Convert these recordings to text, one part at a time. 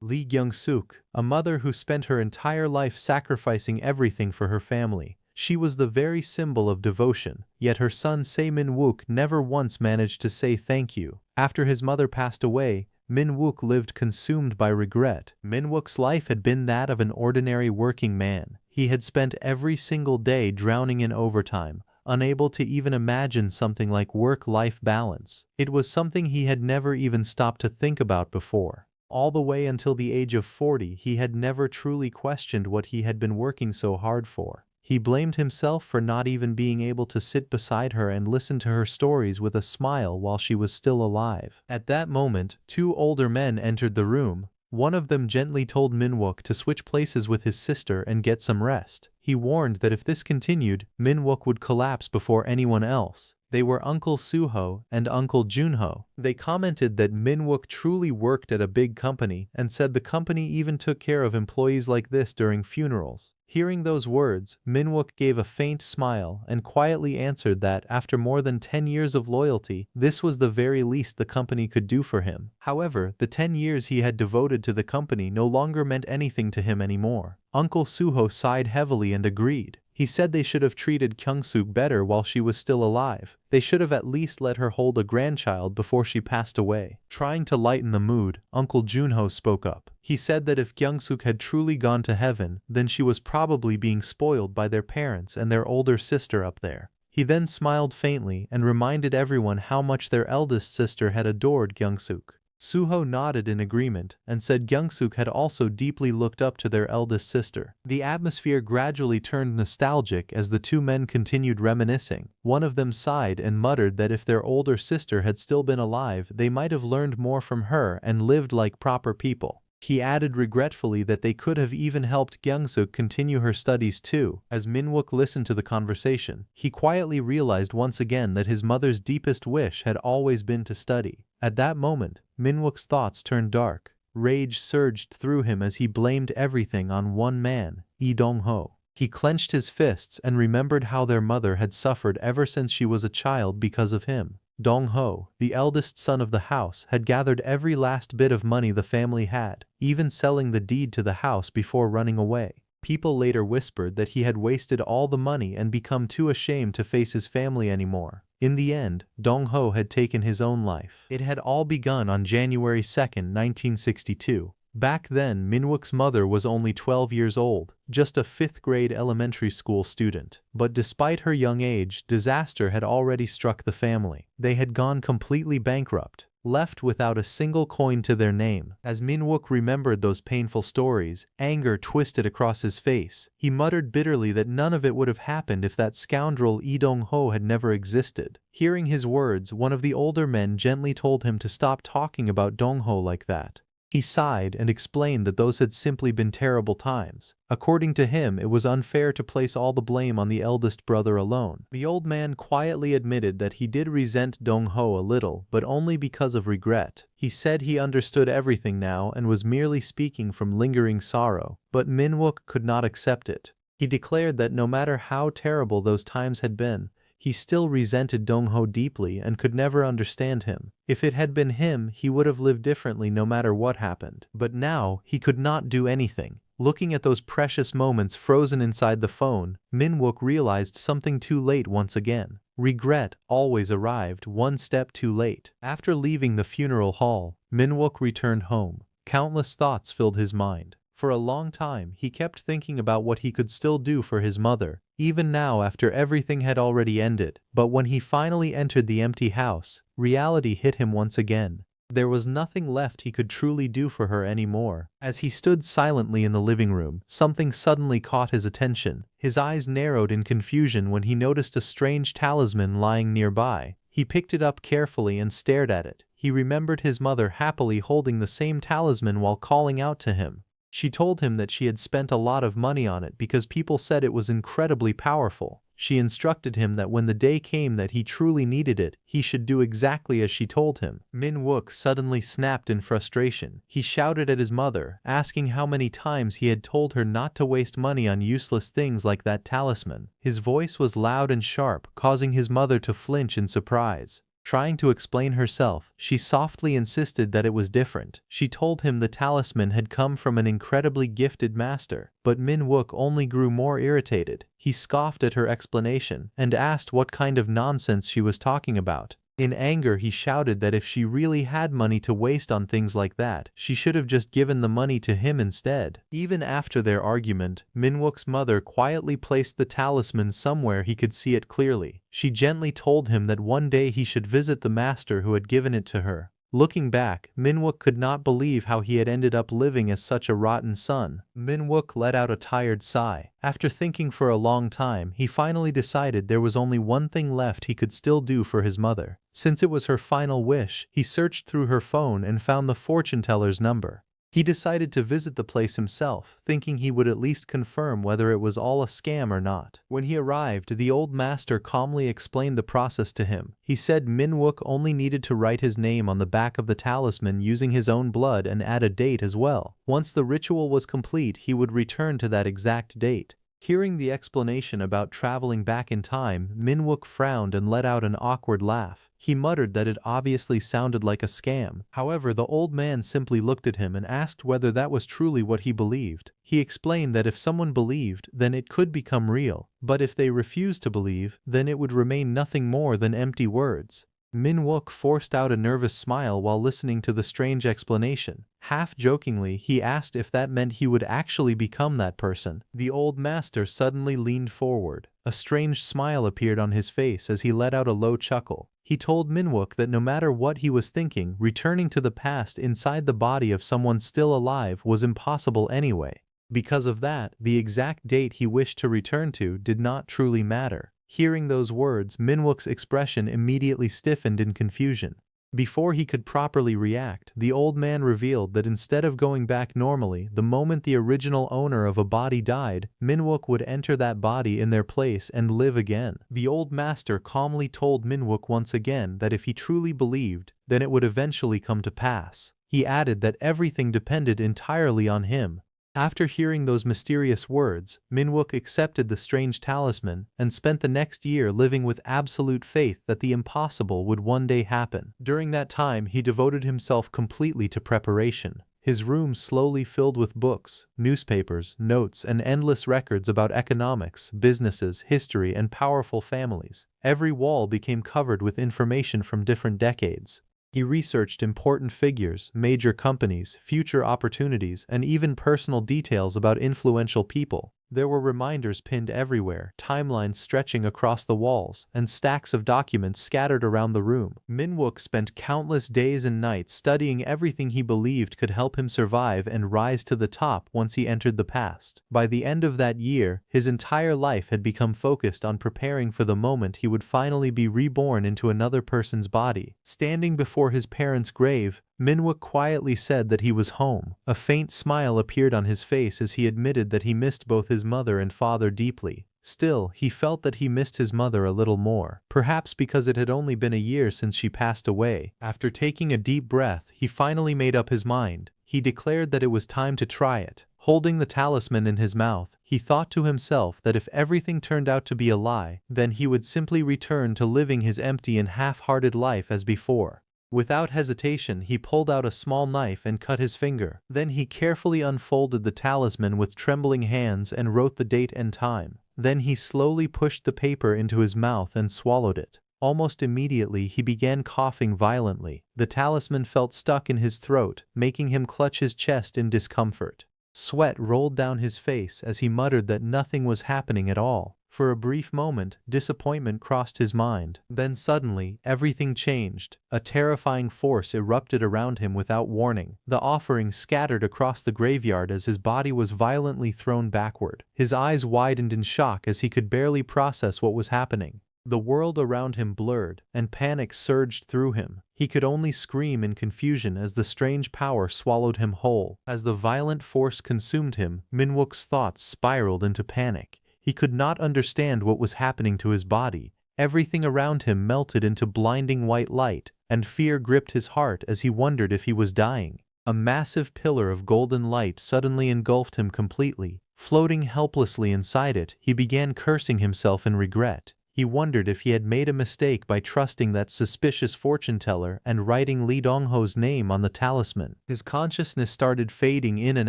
Lee Kyung-suk, a mother who spent her entire life sacrificing everything for her family. She was the very symbol of devotion, yet her son Se Min-wook never once managed to say thank you. After his mother passed away, Min-wook lived consumed by regret. Min-wook's life had been that of an ordinary working man. He had spent every single day drowning in overtime, unable to even imagine something like work-life balance. It was something he had never even stopped to think about before. All the way until the age of 40, he had never truly questioned what he had been working so hard for. He blamed himself for not even being able to sit beside her and listen to her stories with a smile while she was still alive. At that moment, two older men entered the room. One of them gently told Min-wook to switch places with his sister and get some rest. He warned that if this continued, Min-wook would collapse before anyone else. They were Uncle Suho and Uncle Junho. They commented that Min-wook truly worked at a big company and said the company even took care of employees like this during funerals. Hearing those words, Min-wook gave a faint smile and quietly answered that after more than 10 years of loyalty, this was the very least the company could do for him. However, the 10 years he had devoted to the company no longer meant anything to him anymore. Uncle Suho sighed heavily and agreed. He said they should have treated Kyung-suk better while she was still alive. They should have at least let her hold a grandchild before she passed away. Trying to lighten the mood, Uncle Junho spoke up. He said that if Kyung-suk had truly gone to heaven, then she was probably being spoiled by their parents and their older sister up there. He then smiled faintly and reminded everyone how much their eldest sister had adored Kyung-suk. Suho nodded in agreement and said Kyung-suk had also deeply looked up to their eldest sister. The atmosphere gradually turned nostalgic as the two men continued reminiscing. One of them sighed and muttered that if their older sister had still been alive, they might have learned more from her and lived like proper people. He added regretfully that they could have even helped Kyung-suk continue her studies too. As Min-wook listened to the conversation, he quietly realized once again that his mother's deepest wish had always been to study. At that moment, Min-wook's thoughts turned dark. Rage surged through him as he blamed everything on one man, Lee Dong-ho. He clenched his fists and remembered how their mother had suffered ever since she was a child because of him. Dong-ho, the eldest son of the house, had gathered every last bit of money the family had, even selling the deed to the house before running away. People later whispered that he had wasted all the money and become too ashamed to face his family anymore. In the end, Dong-ho had taken his own life. It had all begun on January 2, 1962. Back then, Min-wook's mother was only 12 years old, just a 5th grade elementary school student. But despite her young age, disaster had already struck the family. They had gone completely bankrupt, left without a single coin to their name. As Min-wook remembered those painful stories, anger twisted across his face. He muttered bitterly that none of it would have happened if that scoundrel Lee Dong-ho had never existed. Hearing his words, one of the older men gently told him to stop talking about Dong-ho like that. He sighed and explained that those had simply been terrible times. According to him, it was unfair to place all the blame on the eldest brother alone. The old man quietly admitted that he did resent Dong-ho a little, but only because of regret. He said he understood everything now and was merely speaking from lingering sorrow, but Min-wook could not accept it. He declared that no matter how terrible those times had been, he still resented Dong-ho deeply and could never understand him. If it had been him, he would have lived differently no matter what happened. But now, he could not do anything. Looking at those precious moments frozen inside the phone, Min-wook realized something too late once again. Regret always arrived one step too late. After leaving the funeral hall, Min-wook returned home. Countless thoughts filled his mind. For a long time, he kept thinking about what he could still do for his mother, even now after everything had already ended. But when he finally entered the empty house, reality hit him once again. There was nothing left he could truly do for her anymore. As he stood silently in the living room, something suddenly caught his attention. His eyes narrowed in confusion when he noticed a strange talisman lying nearby. He picked it up carefully and stared at it. He remembered his mother happily holding the same talisman while calling out to him. She told him that she had spent a lot of money on it because people said it was incredibly powerful. She instructed him that when the day came that he truly needed it, he should do exactly as she told him. Min-wook suddenly snapped in frustration. He shouted at his mother, asking how many times he had told her not to waste money on useless things like that talisman. His voice was loud and sharp, causing his mother to flinch in surprise. Trying to explain herself, she softly insisted that it was different. She told him the talisman had come from an incredibly gifted master, but Min-wook only grew more irritated. He scoffed at her explanation and asked what kind of nonsense she was talking about. In anger, he shouted that if she really had money to waste on things like that, she should have just given the money to him instead. Even after their argument, Min-wook's mother quietly placed the talisman somewhere he could see it clearly. She gently told him that one day he should visit the master who had given it to her. Looking back, Min-wook could not believe how he had ended up living as such a rotten son. Min-wook let out a tired sigh. After thinking for a long time, he finally decided there was only one thing left he could still do for his mother. Since it was her final wish, he searched through her phone and found the fortune teller's number. He decided to visit the place himself, thinking he would at least confirm whether it was all a scam or not. When he arrived, the old master calmly explained the process to him. He said Min-wook only needed to write his name on the back of the talisman using his own blood and add a date as well. Once the ritual was complete, he would return to that exact date. Hearing the explanation about traveling back in time, Min-wook frowned and let out an awkward laugh. He muttered that it obviously sounded like a scam. However, the old man simply looked at him and asked whether that was truly what he believed. He explained that if someone believed, then it could become real, but if they refused to believe, then it would remain nothing more than empty words. Min-wook forced out a nervous smile while listening to the strange explanation. Half-jokingly, he asked if that meant he would actually become that person. The old master suddenly leaned forward. A strange smile appeared on his face as he let out a low chuckle. He told Min-wook that no matter what he was thinking, returning to the past inside the body of someone still alive was impossible anyway. Because of that, the exact date he wished to return to did not truly matter. Hearing those words, Min-wook's expression immediately stiffened in confusion. Before he could properly react, the old man revealed that instead of going back normally, the moment the original owner of a body died, Min-wook would enter that body in their place and live again. The old master calmly told Min-wook once again that if he truly believed, then it would eventually come to pass. He added that everything depended entirely on him. After hearing those mysterious words, Min-wook accepted the strange talisman and spent the next year living with absolute faith that the impossible would one day happen. During that time, he devoted himself completely to preparation. His room slowly filled with books, newspapers, notes, and endless records about economics, businesses, history, and powerful families. Every wall became covered with information from different decades. He researched important figures, major companies, future opportunities, and even personal details about influential people. There were reminders pinned everywhere, timelines stretching across the walls, and stacks of documents scattered around the room. Min-wook spent countless days and nights studying everything he believed could help him survive and rise to the top once he entered the past. By the end of that year, his entire life had become focused on preparing for the moment he would finally be reborn into another person's body. Standing before his parents' grave, Min-wook quietly said that he was home. A faint smile appeared on his face as he admitted that he missed both his mother and father deeply. Still, he felt that he missed his mother a little more, perhaps because it had only been a year since she passed away. After taking a deep breath, he finally made up his mind. He declared that it was time to try it. Holding the talisman in his mouth, he thought to himself that if everything turned out to be a lie, then he would simply return to living his empty and half-hearted life as before. Without hesitation, he pulled out a small knife and cut his finger. Then he carefully unfolded the talisman with trembling hands and wrote the date and time. Then he slowly pushed the paper into his mouth and swallowed it. Almost immediately, he began coughing violently. The talisman felt stuck in his throat, making him clutch his chest in discomfort. Sweat rolled down his face as he muttered that nothing was happening at all. For a brief moment, disappointment crossed his mind. Then suddenly, everything changed. A terrifying force erupted around him without warning. The offering scattered across the graveyard as his body was violently thrown backward. His eyes widened in shock as he could barely process what was happening. The world around him blurred, and panic surged through him. He could only scream in confusion as the strange power swallowed him whole. As the violent force consumed him, Min-wook's thoughts spiraled into panic. He could not understand what was happening to his body. Everything around him melted into blinding white light, and fear gripped his heart as he wondered if he was dying. A massive pillar of golden light suddenly engulfed him completely. Floating helplessly inside it, he began cursing himself in regret. He wondered if he had made a mistake by trusting that suspicious fortune teller and writing Lee Dongho's name on the talisman. His consciousness started fading in and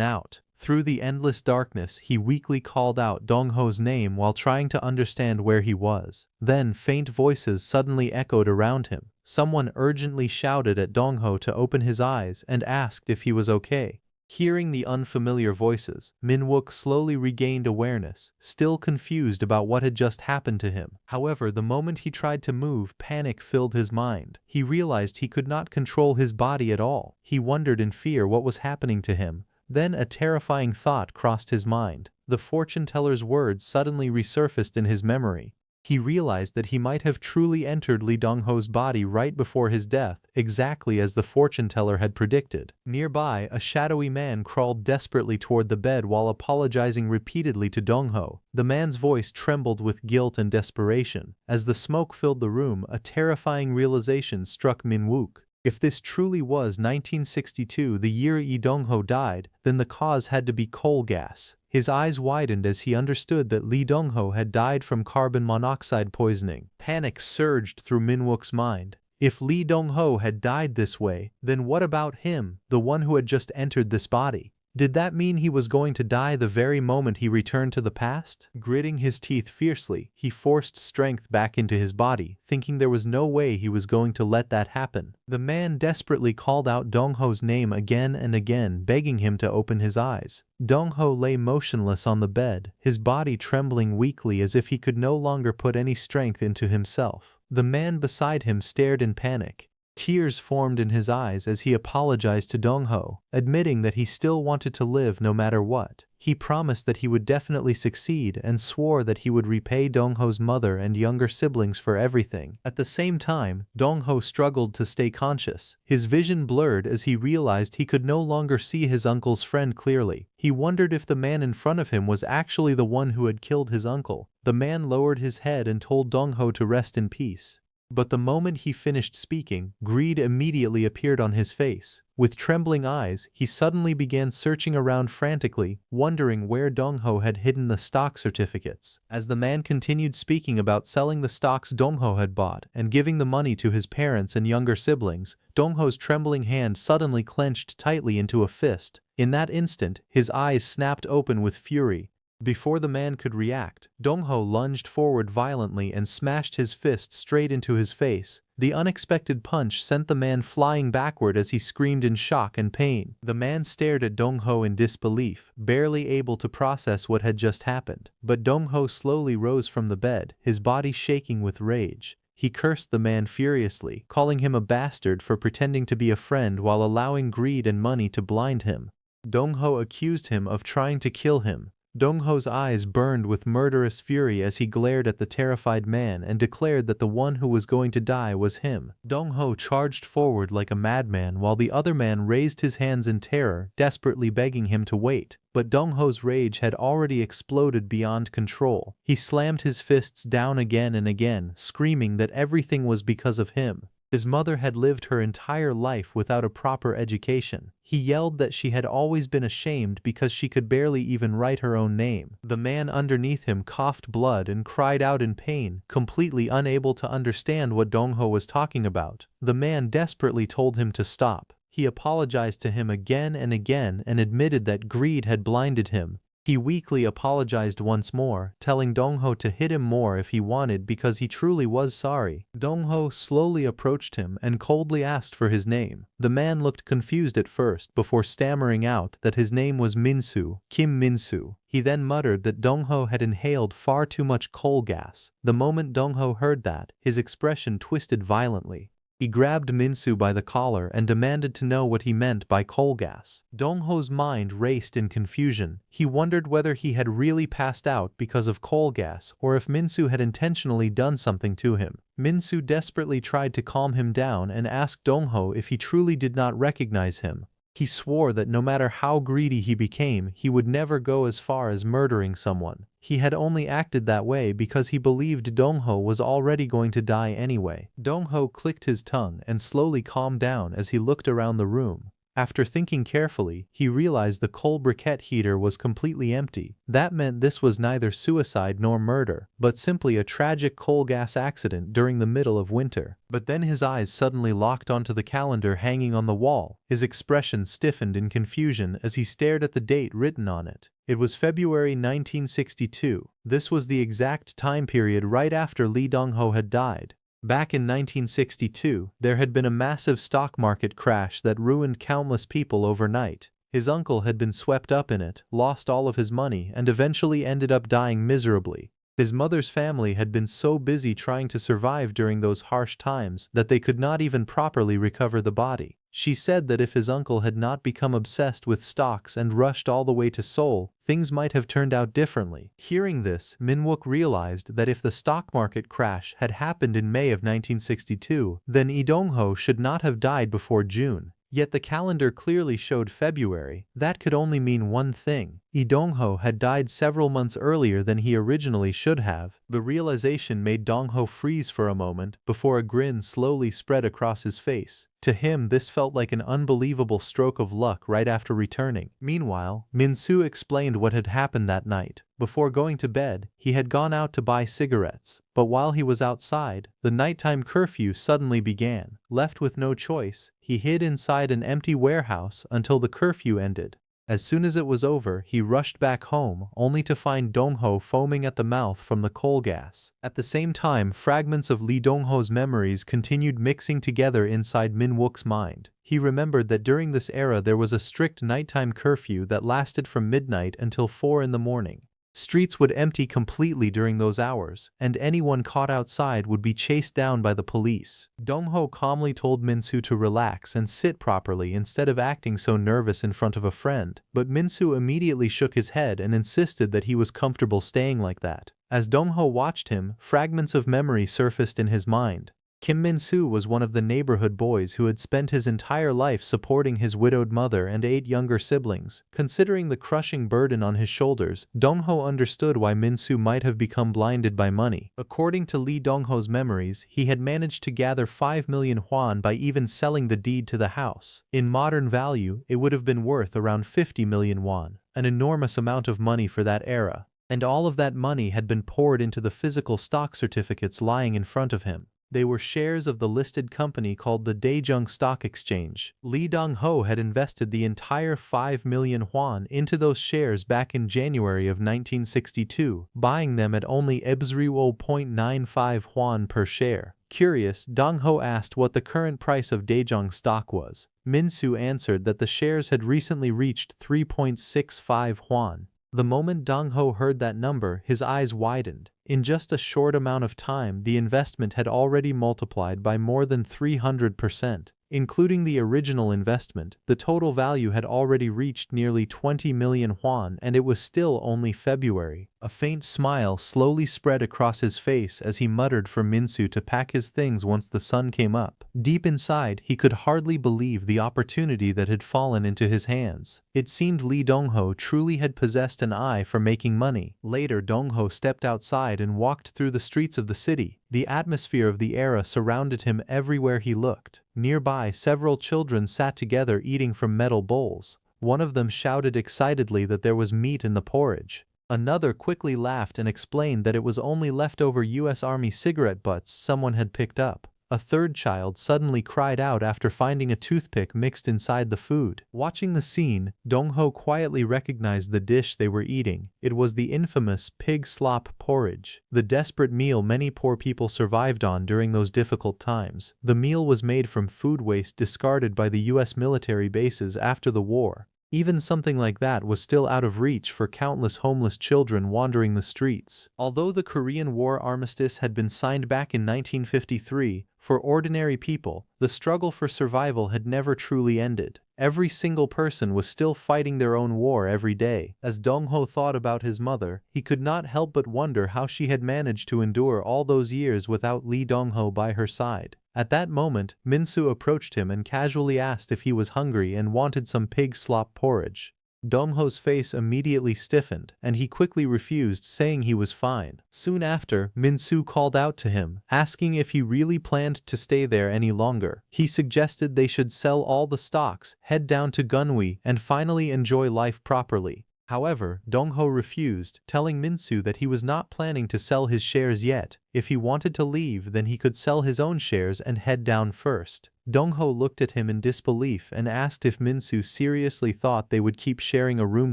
out. Through the endless darkness, he weakly called out Dongho's name while trying to understand where he was. Then faint voices suddenly echoed around him. Someone urgently shouted at Dongho to open his eyes and asked if he was okay. Hearing the unfamiliar voices, Minwook slowly regained awareness, still confused about what had just happened to him. However, the moment he tried to move, panic filled his mind. He realized he could not control his body at all. He wondered in fear what was happening to him. Then a terrifying thought crossed his mind. The fortune teller's words suddenly resurfaced in his memory. He realized that he might have truly entered Lee Dongho's body right before his death, exactly as the fortune teller had predicted. Nearby, a shadowy man crawled desperately toward the bed while apologizing repeatedly to Dongho. The man's voice trembled with guilt and desperation. As the smoke filled the room, a terrifying realization struck Minwook. If this truly was 1962, the year Lee Dongho died, then the cause had to be coal gas. His eyes widened as he understood that Lee Dongho had died from carbon monoxide poisoning. Panic surged through Minwook's mind. If Lee Dongho had died this way, then what about him, the one who had just entered this body? Did that mean he was going to die the very moment he returned to the past? Gritting his teeth fiercely, he forced strength back into his body, thinking there was no way he was going to let that happen. The man desperately called out Dongho's name again and again, begging him to open his eyes. Dongho lay motionless on the bed, his body trembling weakly as if he could no longer put any strength into himself. The man beside him stared in panic. Tears formed in his eyes as he apologized to Dongho, admitting that he still wanted to live no matter what. He promised that he would definitely succeed and swore that he would repay Dongho's mother and younger siblings for everything. At the same time, Dongho struggled to stay conscious. His vision blurred as he realized he could no longer see his uncle's friend clearly. He wondered if the man in front of him was actually the one who had killed his uncle. The man lowered his head and told Dongho to rest in peace. But the moment he finished speaking, greed immediately appeared on his face. With trembling eyes, he suddenly began searching around frantically, wondering where Dongho had hidden the stock certificates. As the man continued speaking about selling the stocks Dongho had bought and giving the money to his parents and younger siblings, Dongho's trembling hand suddenly clenched tightly into a fist. In that instant, his eyes snapped open with fury. Before the man could react, Dongho lunged forward violently and smashed his fist straight into his face. The unexpected punch sent the man flying backward as he screamed in shock and pain. The man stared at Dongho in disbelief, barely able to process what had just happened. But Dongho slowly rose from the bed, his body shaking with rage. He cursed the man furiously, calling him a bastard for pretending to be a friend while allowing greed and money to blind him. Dongho accused him of trying to kill him. Dongho's eyes burned with murderous fury as he glared at the terrified man and declared that the one who was going to die was him. Dongho charged forward like a madman while the other man raised his hands in terror, desperately begging him to wait. But Dongho's rage had already exploded beyond control. He slammed his fists down again and again, screaming that everything was because of him. His mother had lived her entire life without a proper education. He yelled that she had always been ashamed because she could barely even write her own name. The man underneath him coughed blood and cried out in pain, completely unable to understand what Dongho was talking about. The man desperately told him to stop. He apologized to him again and again and admitted that greed had blinded him. He weakly apologized once more, telling Dongho to hit him more if he wanted because he truly was sorry. Dongho slowly approached him and coldly asked for his name. The man looked confused at first before stammering out that his name was Minsu, Kim Minsu. He then muttered that Dongho had inhaled far too much coal gas. The moment Dongho heard that, his expression twisted violently. He grabbed Minsu by the collar and demanded to know what he meant by coal gas. Dongho's mind raced in confusion. He wondered whether he had really passed out because of coal gas or if Minsu had intentionally done something to him. Minsu desperately tried to calm him down and asked Dongho if he truly did not recognize him. He swore that no matter how greedy he became, he would never go as far as murdering someone. He had only acted that way because he believed Dongho was already going to die anyway. Dongho clicked his tongue and slowly calmed down as he looked around the room. After thinking carefully, he realized the coal briquette heater was completely empty. That meant this was neither suicide nor murder, but simply a tragic coal gas accident during the middle of winter. But then his eyes suddenly locked onto the calendar hanging on the wall. His expression stiffened in confusion as he stared at the date written on it. It was February 1962. This was the exact time period right after Lee Dong-ho had died. Back in 1962, there had been a massive stock market crash that ruined countless people overnight. His uncle had been swept up in it, lost all of his money, and eventually ended up dying miserably. His mother's family had been so busy trying to survive during those harsh times that they could not even properly recover the body. She said that if his uncle had not become obsessed with stocks and rushed all the way to Seoul, things might have turned out differently. Hearing this, Min-wook realized that if the stock market crash had happened in May of 1962, then Lee Dong-ho should not have died before June. Yet the calendar clearly showed February. That could only mean one thing. Lee Dong-ho had died several months earlier than he originally should have. The realization made Dong-ho freeze for a moment before a grin slowly spread across his face. To him, this felt like an unbelievable stroke of luck right after returning. Meanwhile, Min-soo explained what had happened that night. Before going to bed, he had gone out to buy cigarettes. But while he was outside, the nighttime curfew suddenly began. Left with no choice, he hid inside an empty warehouse until the curfew ended. As soon as it was over, he rushed back home, only to find Dong-ho foaming at the mouth from the coal gas. At the same time, fragments of Lee Dong-ho's memories continued mixing together inside Min-wook's mind. He remembered that during this era there was a strict nighttime curfew that lasted from midnight until 4 in the morning. Streets would empty completely during those hours, and anyone caught outside would be chased down by the police. Dong-ho calmly told Min-soo to relax and sit properly instead of acting so nervous in front of a friend, but Min-soo immediately shook his head and insisted that he was comfortable staying like that. As Dong-ho watched him, fragments of memory surfaced in his mind. Kim Min-soo was one of the neighborhood boys who had spent his entire life supporting his widowed mother and 8 younger siblings. Considering the crushing burden on his shoulders, Dong-ho understood why Min-soo might have become blinded by money. According to Lee Dong-ho's memories, he had managed to gather 5 million won by even selling the deed to the house. In modern value, it would have been worth around 50 million won, an enormous amount of money for that era. And all of that money had been poured into the physical stock certificates lying in front of him. They were shares of the listed company called the Daejeong Stock Exchange. Lee Dong-ho had invested the entire 5 million won into those shares back in January of 1962, buying them at only 0.95 won per share. Curious, Dong-ho asked what the current price of Daejeong stock was. Min-soo answered that the shares had recently reached 3.65 won. The moment Dong-ho heard that number, his eyes widened. In just a short amount of time, the investment had already multiplied by more than 300%. Including the original investment, the total value had already reached nearly 20 million won, and it was still only February. A faint smile slowly spread across his face as he muttered for Min-soo to pack his things once the sun came up. Deep inside, he could hardly believe the opportunity that had fallen into his hands. It seemed Lee Dong-ho truly had possessed an eye for making money. Later, Dong-ho stepped outside and walked through the streets of the city. The atmosphere of the era surrounded him everywhere he looked. Nearby, several children sat together eating from metal bowls. One of them shouted excitedly that there was meat in the porridge. Another quickly laughed and explained that it was only leftover US Army cigarette butts someone had picked up. A third child suddenly cried out after finding a toothpick mixed inside the food. Watching the scene, Dong-ho quietly recognized the dish they were eating. It was the infamous pig slop porridge, the desperate meal many poor people survived on during those difficult times. The meal was made from food waste discarded by the US military bases after the war. Even something like that was still out of reach for countless homeless children wandering the streets. Although the Korean War armistice had been signed back in 1953, for ordinary people, the struggle for survival had never truly ended. Every single person was still fighting their own war every day. As Dong-ho thought about his mother, he could not help but wonder how she had managed to endure all those years without Lee Dong-ho by her side. At that moment, Min-soo approached him and casually asked if he was hungry and wanted some pig slop porridge. Dongho's face immediately stiffened, and he quickly refused, saying he was fine. Soon after, Min-soo called out to him, asking if he really planned to stay there any longer. He suggested they should sell all the stocks, head down to Gunwi, and finally enjoy life properly. However, Dongho refused, telling Min-soo that he was not planning to sell his shares yet. If he wanted to leave, then he could sell his own shares and head down first. Dongho looked at him in disbelief and asked if Min-soo seriously thought they would keep sharing a room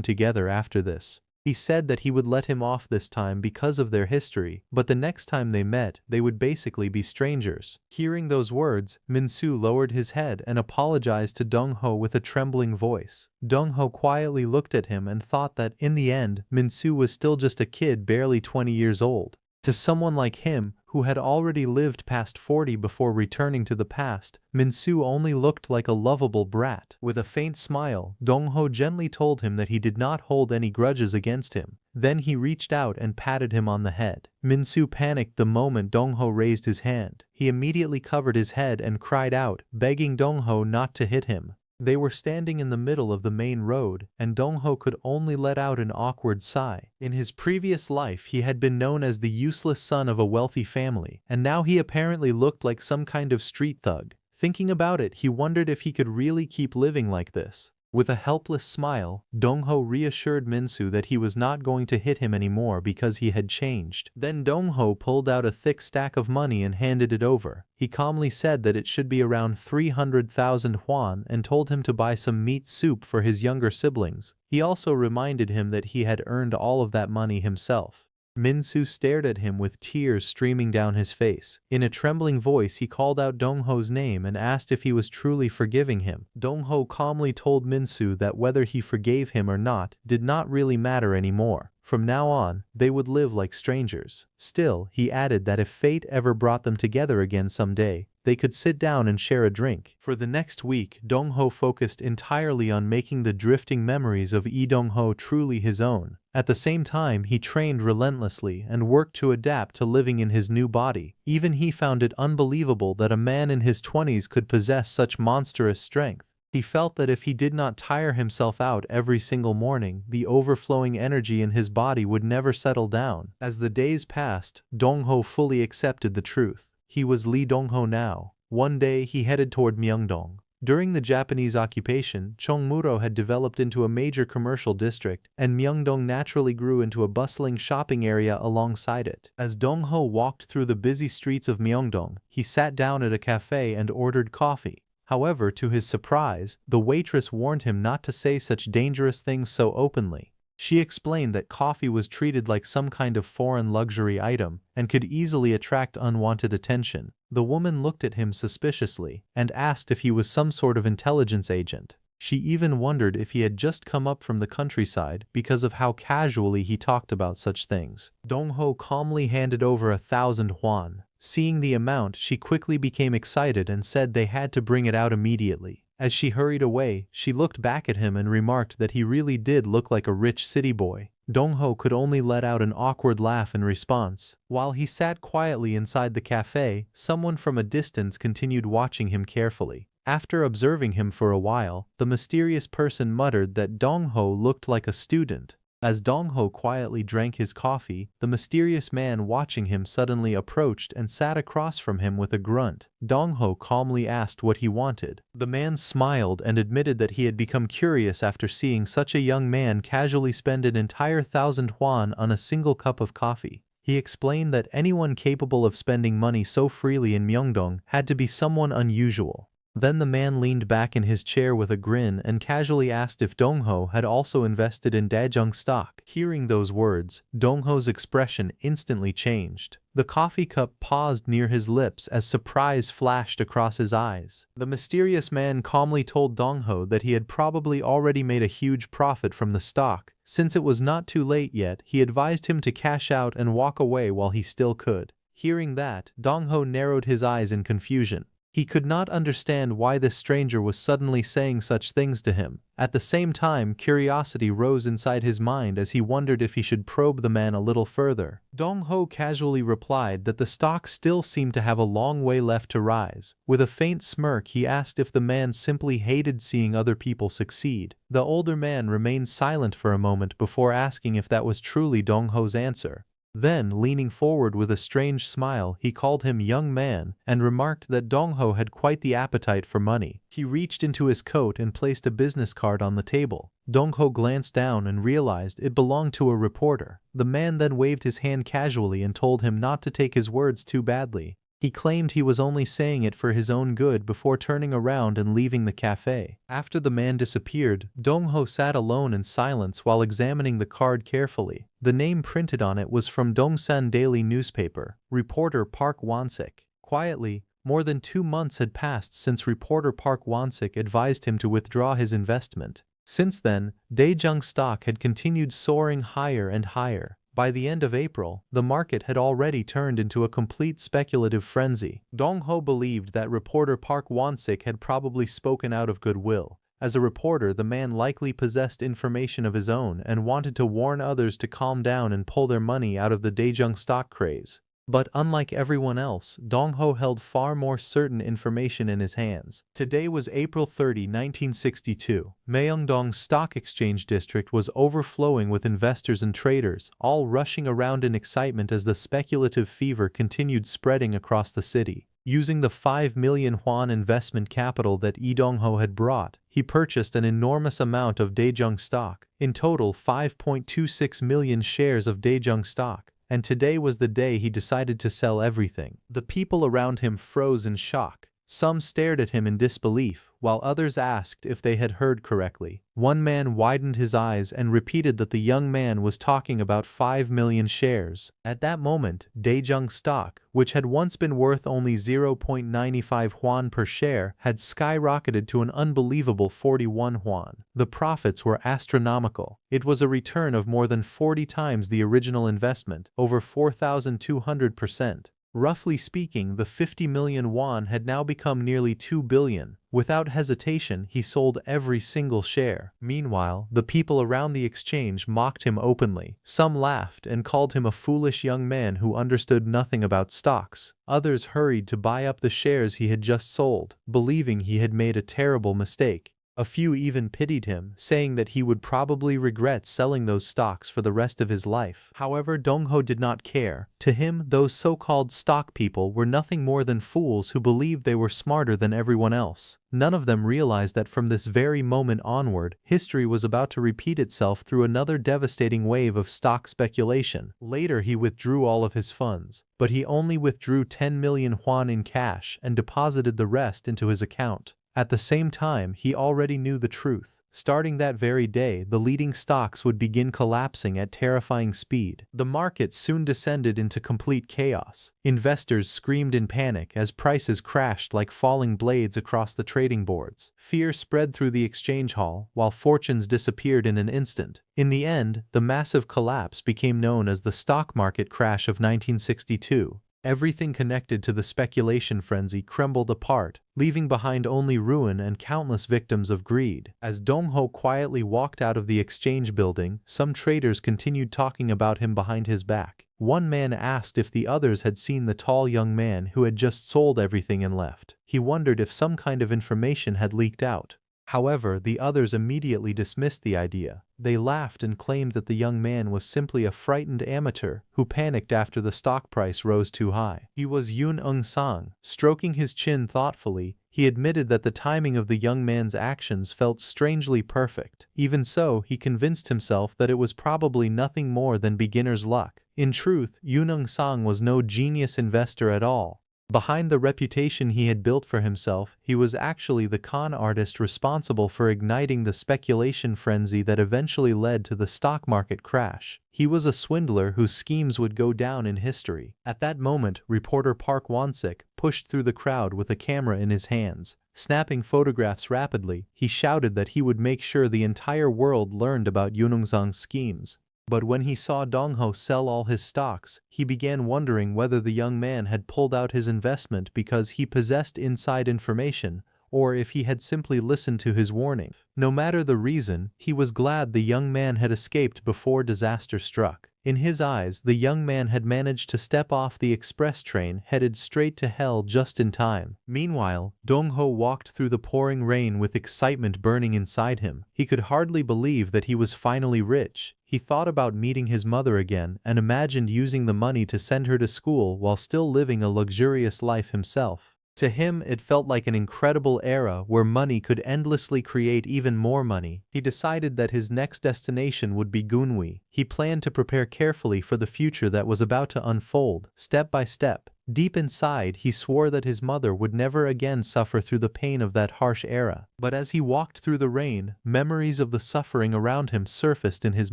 together after this. He said that he would let him off this time because of their history, but the next time they met, they would basically be strangers. Hearing those words, Min-soo lowered his head and apologized to Dongho with a trembling voice. Dongho quietly looked at him and thought that, in the end, Min-soo was still just a kid barely 20 years old. To someone like him, who had already lived past 40 before returning to the past, Min-soo only looked like a lovable brat. With a faint smile, Dongho gently told him that he did not hold any grudges against him. Then he reached out and patted him on the head. Min-soo panicked the moment Dongho raised his hand. He immediately covered his head and cried out, begging Dongho not to hit him. They were standing in the middle of the main road, and Dongho could only let out an awkward sigh. In his previous life, he had been known as the useless son of a wealthy family, and now he apparently looked like some kind of street thug. Thinking about it, he wondered if he could really keep living like this. With a helpless smile, Dongho reassured Min-soo that he was not going to hit him anymore because he had changed. Then Dongho pulled out a thick stack of money and handed it over. He calmly said that it should be around 300,000 won and told him to buy some meat soup for his younger siblings. He also reminded him that he had earned all of that money himself. Min-soo stared at him with tears streaming down his face. In a trembling voice, he called out Dongho's name and asked if he was truly forgiving him. Dongho calmly told Min-soo that whether he forgave him or not did not really matter anymore. From now on, they would live like strangers. Still, he added that if fate ever brought them together again someday, they could sit down and share a drink. For the next week, Dongho focused entirely on making the drifting memories of Lee Dongho truly his own. At the same time, he trained relentlessly and worked to adapt to living in his new body. Even he found it unbelievable that a man in his 20s could possess such monstrous strength. He felt that if he did not tire himself out every single morning, the overflowing energy in his body would never settle down. As the days passed, Dongho fully accepted the truth. He was Lee Dongho now. One day he headed toward Myeongdong. During the Japanese occupation, Cheongmuro had developed into a major commercial district, and Myeongdong naturally grew into a bustling shopping area alongside it. As Dongho walked through the busy streets of Myeongdong, he sat down at a cafe and ordered coffee. However, to his surprise, the waitress warned him not to say such dangerous things so openly. She explained that coffee was treated like some kind of foreign luxury item and could easily attract unwanted attention. The woman looked at him suspiciously and asked if he was some sort of intelligence agent. She even wondered if he had just come up from the countryside because of how casually he talked about such things. Dongho calmly handed over 1,000 won. Seeing the amount, she quickly became excited and said they had to bring it out immediately. As she hurried away, she looked back at him and remarked that he really did look like a rich city boy. Dongho could only let out an awkward laugh in response. While he sat quietly inside the cafe, someone from a distance continued watching him carefully. After observing him for a while, the mysterious person muttered that Dongho looked like a student. As Dongho quietly drank his coffee, the mysterious man watching him suddenly approached and sat across from him with a grunt. Dongho calmly asked what he wanted. The man smiled and admitted that he had become curious after seeing such a young man casually spend an entire 1,000 won on a single cup of coffee. He explained that anyone capable of spending money so freely in Myeongdong had to be someone unusual. Then the man leaned back in his chair with a grin and casually asked if Dongho had also invested in Daejung stock. Hearing those words, Dongho's expression instantly changed. The coffee cup paused near his lips as surprise flashed across his eyes. The mysterious man calmly told Dongho that he had probably already made a huge profit from the stock. Since it was not too late yet, he advised him to cash out and walk away while he still could. Hearing that, Dongho narrowed his eyes in confusion. He could not understand why this stranger was suddenly saying such things to him. At the same time, curiosity rose inside his mind as he wondered if he should probe the man a little further. Dong Ho casually replied that the stock still seemed to have a long way left to rise. With a faint smirk, he asked if the man simply hated seeing other people succeed. The older man remained silent for a moment before asking if that was truly Dong Ho's answer. Then, leaning forward with a strange smile, he called him young man and remarked that Dong Ho had quite the appetite for money. He reached into his coat and placed a business card on the table. Dong Ho glanced down and realized it belonged to a reporter. The man then waved his hand casually and told him not to take his words too badly. He claimed he was only saying it for his own good before turning around and leaving the cafe. After the man disappeared, Dong Ho sat alone in silence while examining the card carefully. The name printed on it was from Dongsan Daily newspaper, reporter Park Won-sik. Quietly, more than 2 months had passed since reporter Park Won-sik advised him to withdraw his investment. Since then, Daejung stock had continued soaring higher and higher. By the end of April, the market had already turned into a complete speculative frenzy. Dong Ho believed that reporter Park Won-sik had probably spoken out of goodwill. As a reporter, the man likely possessed information of his own and wanted to warn others to calm down and pull their money out of the Daejung stock craze. But unlike everyone else, Dong Ho held far more certain information in his hands. Today was April 30, 1962. Myeongdong's stock exchange district was overflowing with investors and traders, all rushing around in excitement as the speculative fever continued spreading across the city. Using the 5 million won investment capital that Lee Dong-ho had brought, he purchased an enormous amount of Daejung stock, in total 5.26 million shares of Daejung stock. And today was the day he decided to sell everything. The people around him froze in shock. Some stared at him in disbelief, while others asked if they had heard correctly. One man widened his eyes and repeated that the young man was talking about 5 million shares. At that moment, Daejung stock, which had once been worth only 0.95 won per share, had skyrocketed to an unbelievable 41 won. The profits were astronomical. It was a return of more than 40 times the original investment, over 4,200%. Roughly speaking, the 50 million won had now become nearly 2 billion. Without hesitation, he sold every single share. Meanwhile, the people around the exchange mocked him openly. Some laughed and called him a foolish young man who understood nothing about stocks. Others hurried to buy up the shares he had just sold, believing he had made a terrible mistake. A few even pitied him, saying that he would probably regret selling those stocks for the rest of his life. However, Dong-ho did not care. To him, those so-called stock people were nothing more than fools who believed they were smarter than everyone else. None of them realized that from this very moment onward, history was about to repeat itself through another devastating wave of stock speculation. Later, he withdrew all of his funds, but he only withdrew 10 million won in cash and deposited the rest into his account. At the same time, he already knew the truth. Starting that very day, the leading stocks would begin collapsing at terrifying speed. The market soon descended into complete chaos. Investors screamed in panic as prices crashed like falling blades across the trading boards. Fear spread through the exchange hall, while fortunes disappeared in an instant. In the end, the massive collapse became known as the stock market crash of 1962. Everything connected to the speculation frenzy crumbled apart, leaving behind only ruin and countless victims of greed. As Dong-ho quietly walked out of the exchange building, some traders continued talking about him behind his back. One man asked if the others had seen the tall young man who had just sold everything and left. He wondered if some kind of information had leaked out. However, the others immediately dismissed the idea. They laughed and claimed that the young man was simply a frightened amateur who panicked after the stock price rose too high. He was Yoon Eung-sang. Stroking his chin thoughtfully, he admitted that the timing of the young man's actions felt strangely perfect. Even so, he convinced himself that it was probably nothing more than beginner's luck. In truth, Yoon Eung-sang was no genius investor at all. Behind the reputation he had built for himself, he was actually the con artist responsible for igniting the speculation frenzy that eventually led to the stock market crash. He was a swindler whose schemes would go down in history. At that moment, reporter Park Won-sik pushed through the crowd with a camera in his hands. Snapping photographs rapidly, he shouted that he would make sure the entire world learned about Yoon Eung-sang's schemes. But when he saw Dongho sell all his stocks, he began wondering whether the young man had pulled out his investment because he possessed inside information, or if he had simply listened to his warning. No matter the reason, he was glad the young man had escaped before disaster struck. In his eyes, the young man had managed to step off the express train headed straight to hell just in time. Meanwhile, Dongho walked through the pouring rain with excitement burning inside him. He could hardly believe that he was finally rich. He thought about meeting his mother again and imagined using the money to send her to school while still living a luxurious life himself. To him, it felt like an incredible era where money could endlessly create even more money. He decided that his next destination would be Gunwi. He planned to prepare carefully for the future that was about to unfold, step by step. Deep inside, he swore that his mother would never again suffer through the pain of that harsh era. But as he walked through the rain, memories of the suffering around him surfaced in his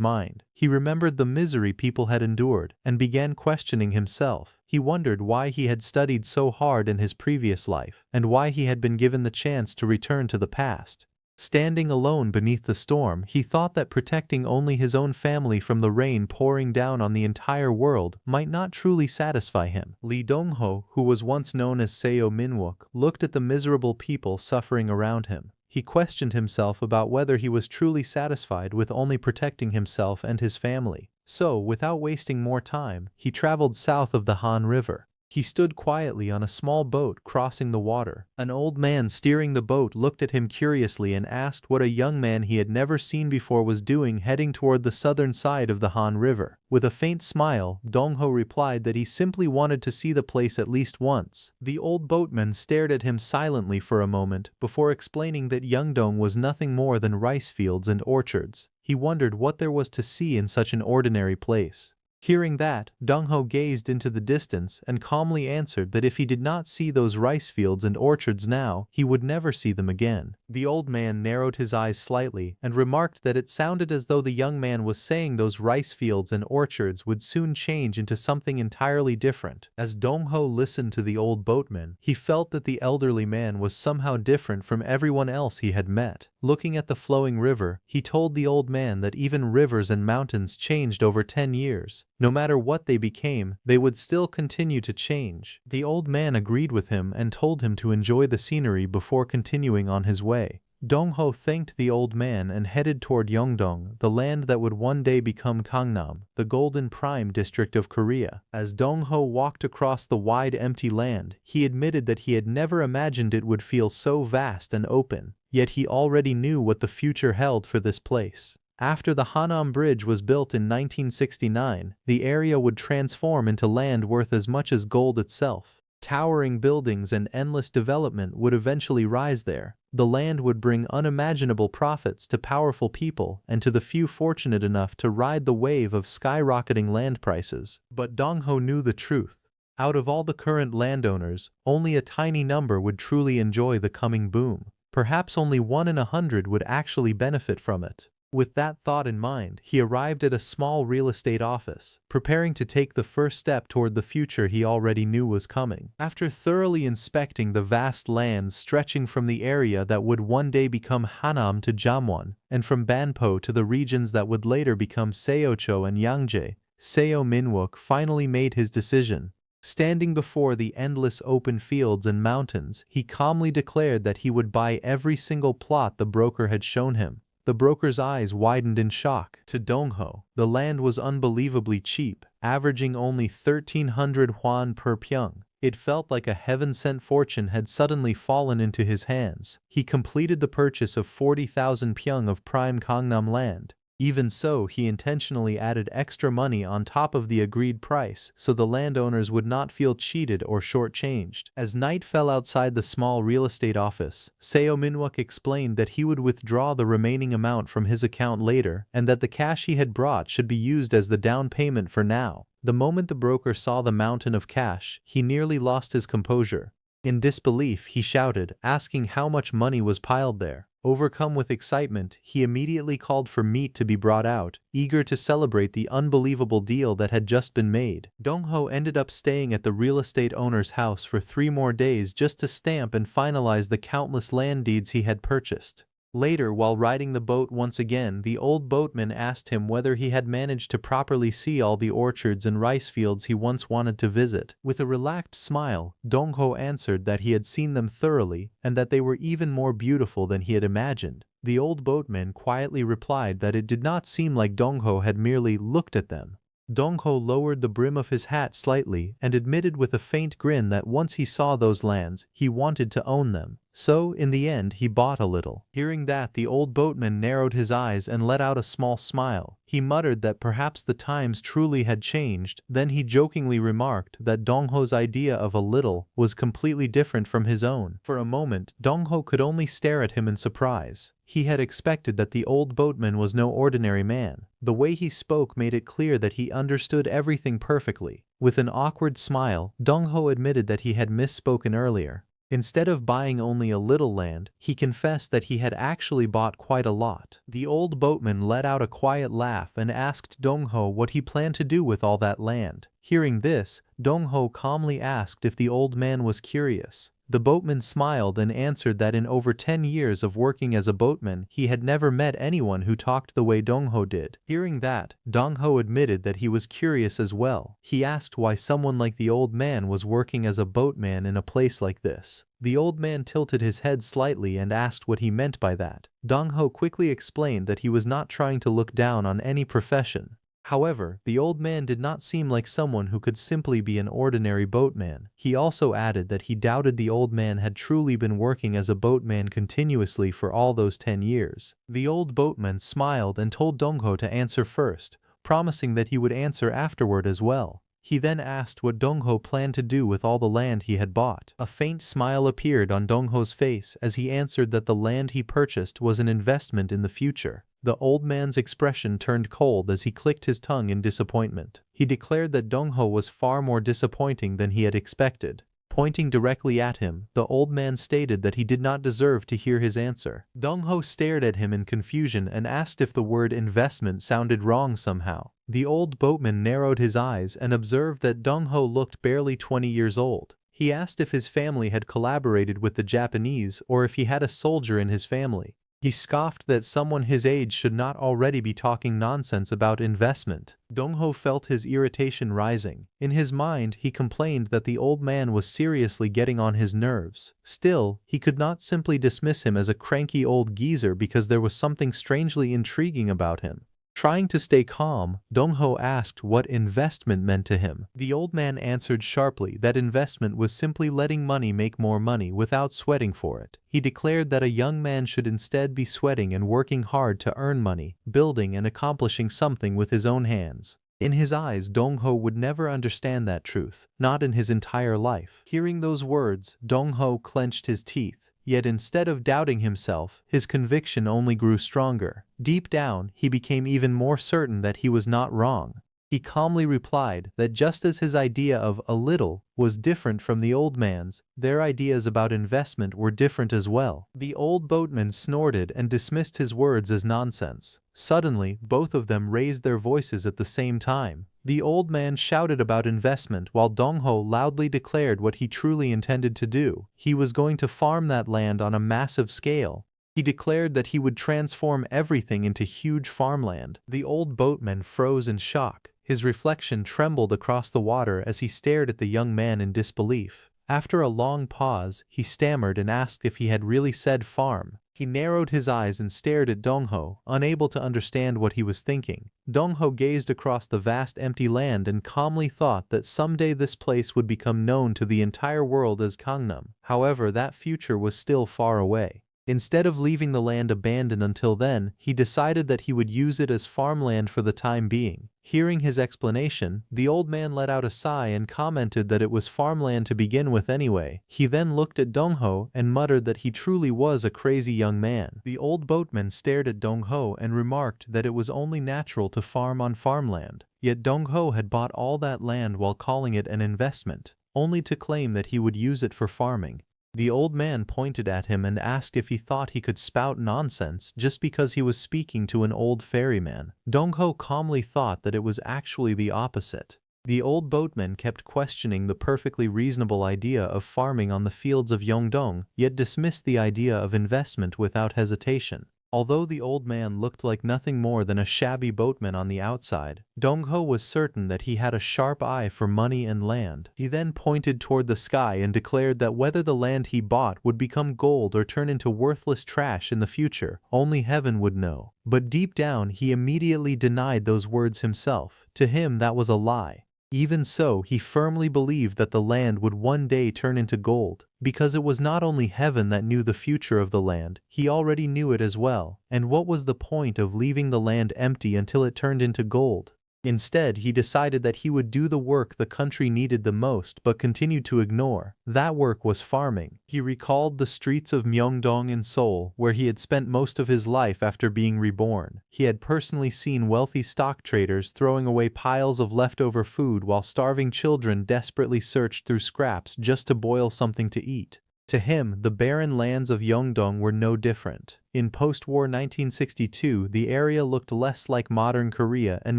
mind. He remembered the misery people had endured and began questioning himself. He wondered why he had studied so hard in his previous life and why he had been given the chance to return to the past. Standing alone beneath the storm, he thought that protecting only his own family from the rain pouring down on the entire world might not truly satisfy him. Lee Dongho, who was once known as Seo Minwook, looked at the miserable people suffering around him. He questioned himself about whether he was truly satisfied with only protecting himself and his family. So, without wasting more time, he traveled south of the Han River. He stood quietly on a small boat crossing the water. An old man steering the boat looked at him curiously and asked what a young man he had never seen before was doing heading toward the southern side of the Han River. With a faint smile, Dongho replied that he simply wanted to see the place at least once. The old boatman stared at him silently for a moment before explaining that Yeongdong was nothing more than rice fields and orchards. He wondered what there was to see in such an ordinary place. Hearing that, Dongho gazed into the distance and calmly answered that if he did not see those rice fields and orchards now, he would never see them again. The old man narrowed his eyes slightly and remarked that it sounded as though the young man was saying those rice fields and orchards would soon change into something entirely different. As Dongho listened to the old boatman, he felt that the elderly man was somehow different from everyone else he had met. Looking at the flowing river, he told the old man that even rivers and mountains changed over 10 years. No matter what they became, they would still continue to change. The old man agreed with him and told him to enjoy the scenery before continuing on his way. Dongho thanked the old man and headed toward Yeongdong, the land that would one day become Gangnam, the golden prime district of Korea. As Dongho walked across the wide empty land, he admitted that he had never imagined it would feel so vast and open. Yet he already knew what the future held for this place. After the Hanam Bridge was built in 1969, the area would transform into land worth as much as gold itself. Towering buildings and endless development would eventually rise there. The land would bring unimaginable profits to powerful people and to the few fortunate enough to ride the wave of skyrocketing land prices. But Dongho knew the truth. Out of all the current landowners, only a tiny number would truly enjoy the coming boom. Perhaps only 1 in 100 would actually benefit from it. With that thought in mind, he arrived at a small real estate office, preparing to take the first step toward the future he already knew was coming. After thoroughly inspecting the vast lands stretching from the area that would one day become Hanam to Jamwon, and from Banpo to the regions that would later become Seocho and Yangjae, Seo Minwook finally made his decision. Standing before the endless open fields and mountains, he calmly declared that he would buy every single plot the broker had shown him. The broker's eyes widened in shock. To Dongho, the land was unbelievably cheap, averaging only 1,300 won per pyong. It felt like a heaven-sent fortune had suddenly fallen into his hands. He completed the purchase of 40,000 pyong of prime Gangnam land. Even so, he intentionally added extra money on top of the agreed price so the landowners would not feel cheated or shortchanged. As night fell outside the small real estate office, Seo Minwook explained that he would withdraw the remaining amount from his account later and that the cash he had brought should be used as the down payment for now. The moment the broker saw the mountain of cash, he nearly lost his composure. In disbelief, he shouted, asking how much money was piled there. Overcome with excitement, he immediately called for meat to be brought out, eager to celebrate the unbelievable deal that had just been made. Dongho ended up staying at the real estate owner's house for 3 more days just to stamp and finalize the countless land deeds he had purchased. Later, while riding the boat once again, the old boatman asked him whether he had managed to properly see all the orchards and rice fields he once wanted to visit. With a relaxed smile, Dong-ho answered that he had seen them thoroughly and that they were even more beautiful than he had imagined. The old boatman quietly replied that it did not seem like Dong-ho had merely looked at them. Dong-ho lowered the brim of his hat slightly and admitted with a faint grin that once he saw those lands, he wanted to own them. So, in the end, he bought a little. Hearing that, the old boatman narrowed his eyes and let out a small smile. He muttered that perhaps the times truly had changed. Then he jokingly remarked that Dong-ho's idea of a little was completely different from his own. For a moment, Dong-ho could only stare at him in surprise. He had expected that the old boatman was no ordinary man. The way he spoke made it clear that he understood everything perfectly. With an awkward smile, Dong-ho admitted that he had misspoken earlier. Instead of buying only a little land, he confessed that he had actually bought quite a lot. The old boatman let out a quiet laugh and asked Dong-ho what he planned to do with all that land. Hearing this, Dong-ho calmly asked if the old man was curious. The boatman smiled and answered that in over 10 years of working as a boatman, he had never met anyone who talked the way Dong-ho did. Hearing that, Dong-ho admitted that he was curious as well. He asked why someone like the old man was working as a boatman in a place like this. The old man tilted his head slightly and asked what he meant by that. Dong-ho quickly explained that he was not trying to look down on any profession. However, the old man did not seem like someone who could simply be an ordinary boatman. He also added that he doubted the old man had truly been working as a boatman continuously for all those 10 years. The old boatman smiled and told Dong-ho to answer first, promising that he would answer afterward as well. He then asked what Dong-ho planned to do with all the land he had bought. A faint smile appeared on Dong-ho's face as he answered that the land he purchased was an investment in the future. The old man's expression turned cold as he clicked his tongue in disappointment. He declared that Dong-ho was far more disappointing than he had expected. Pointing directly at him, the old man stated that he did not deserve to hear his answer. Dong-ho stared at him in confusion and asked if the word investment sounded wrong somehow. The old boatman narrowed his eyes and observed that Dong-ho looked barely 20 years old. He asked if his family had collaborated with the Japanese or if he had a soldier in his family. He scoffed that someone his age should not already be talking nonsense about investment. Dong-ho felt his irritation rising. In his mind, he complained that the old man was seriously getting on his nerves. Still, he could not simply dismiss him as a cranky old geezer because there was something strangely intriguing about him. Trying to stay calm, Dong-ho asked what investment meant to him. The old man answered sharply that investment was simply letting money make more money without sweating for it. He declared that a young man should instead be sweating and working hard to earn money, building and accomplishing something with his own hands. In his eyes, Dong-ho would never understand that truth, not in his entire life. Hearing those words, Dong-ho clenched his teeth. Yet instead of doubting himself, his conviction only grew stronger. Deep down, he became even more certain that he was not wrong. He calmly replied that just as his idea of a little was different from the old man's, their ideas about investment were different as well. The old boatman snorted and dismissed his words as nonsense. Suddenly, both of them raised their voices at the same time. The old man shouted about investment while Dong-ho loudly declared what he truly intended to do. He was going to farm that land on a massive scale. He declared that he would transform everything into huge farmland. The old boatman froze in shock. His reflection trembled across the water as he stared at the young man in disbelief. After a long pause, he stammered and asked if he had really said farm. He narrowed his eyes and stared at Dong-ho, unable to understand what he was thinking. Dong-ho gazed across the vast empty land and calmly thought that someday this place would become known to the entire world as Gangnam. However, that future was still far away. Instead of leaving the land abandoned until then, he decided that he would use it as farmland for the time being. Hearing his explanation, the old man let out a sigh and commented that it was farmland to begin with anyway. He then looked at Dong-ho and muttered that he truly was a crazy young man. The old boatman stared at Dong-ho and remarked that it was only natural to farm on farmland. Yet Dong-ho had bought all that land while calling it an investment, only to claim that he would use it for farming. The old man pointed at him and asked if he thought he could spout nonsense just because he was speaking to an old ferryman. Dong-ho calmly thought that it was actually the opposite. The old boatman kept questioning the perfectly reasonable idea of farming on the fields of Yeongdong, yet dismissed the idea of investment without hesitation. Although the old man looked like nothing more than a shabby boatman on the outside, Dong-ho was certain that he had a sharp eye for money and land. He then pointed toward the sky and declared that whether the land he bought would become gold or turn into worthless trash in the future, only heaven would know. But deep down he immediately denied those words himself. To him that was a lie. Even so, he firmly believed that the land would one day turn into gold, because it was not only heaven that knew the future of the land, he already knew it as well. And what was the point of leaving the land empty until it turned into gold? Instead, he decided that he would do the work the country needed the most but continued to ignore. That work was farming. He recalled the streets of Myeongdong in Seoul, where he had spent most of his life after being reborn. He had personally seen wealthy stock traders throwing away piles of leftover food while starving children desperately searched through scraps just to boil something to eat. To him, the barren lands of Yeongdong were no different. In post-war 1962, the area looked less like modern Korea and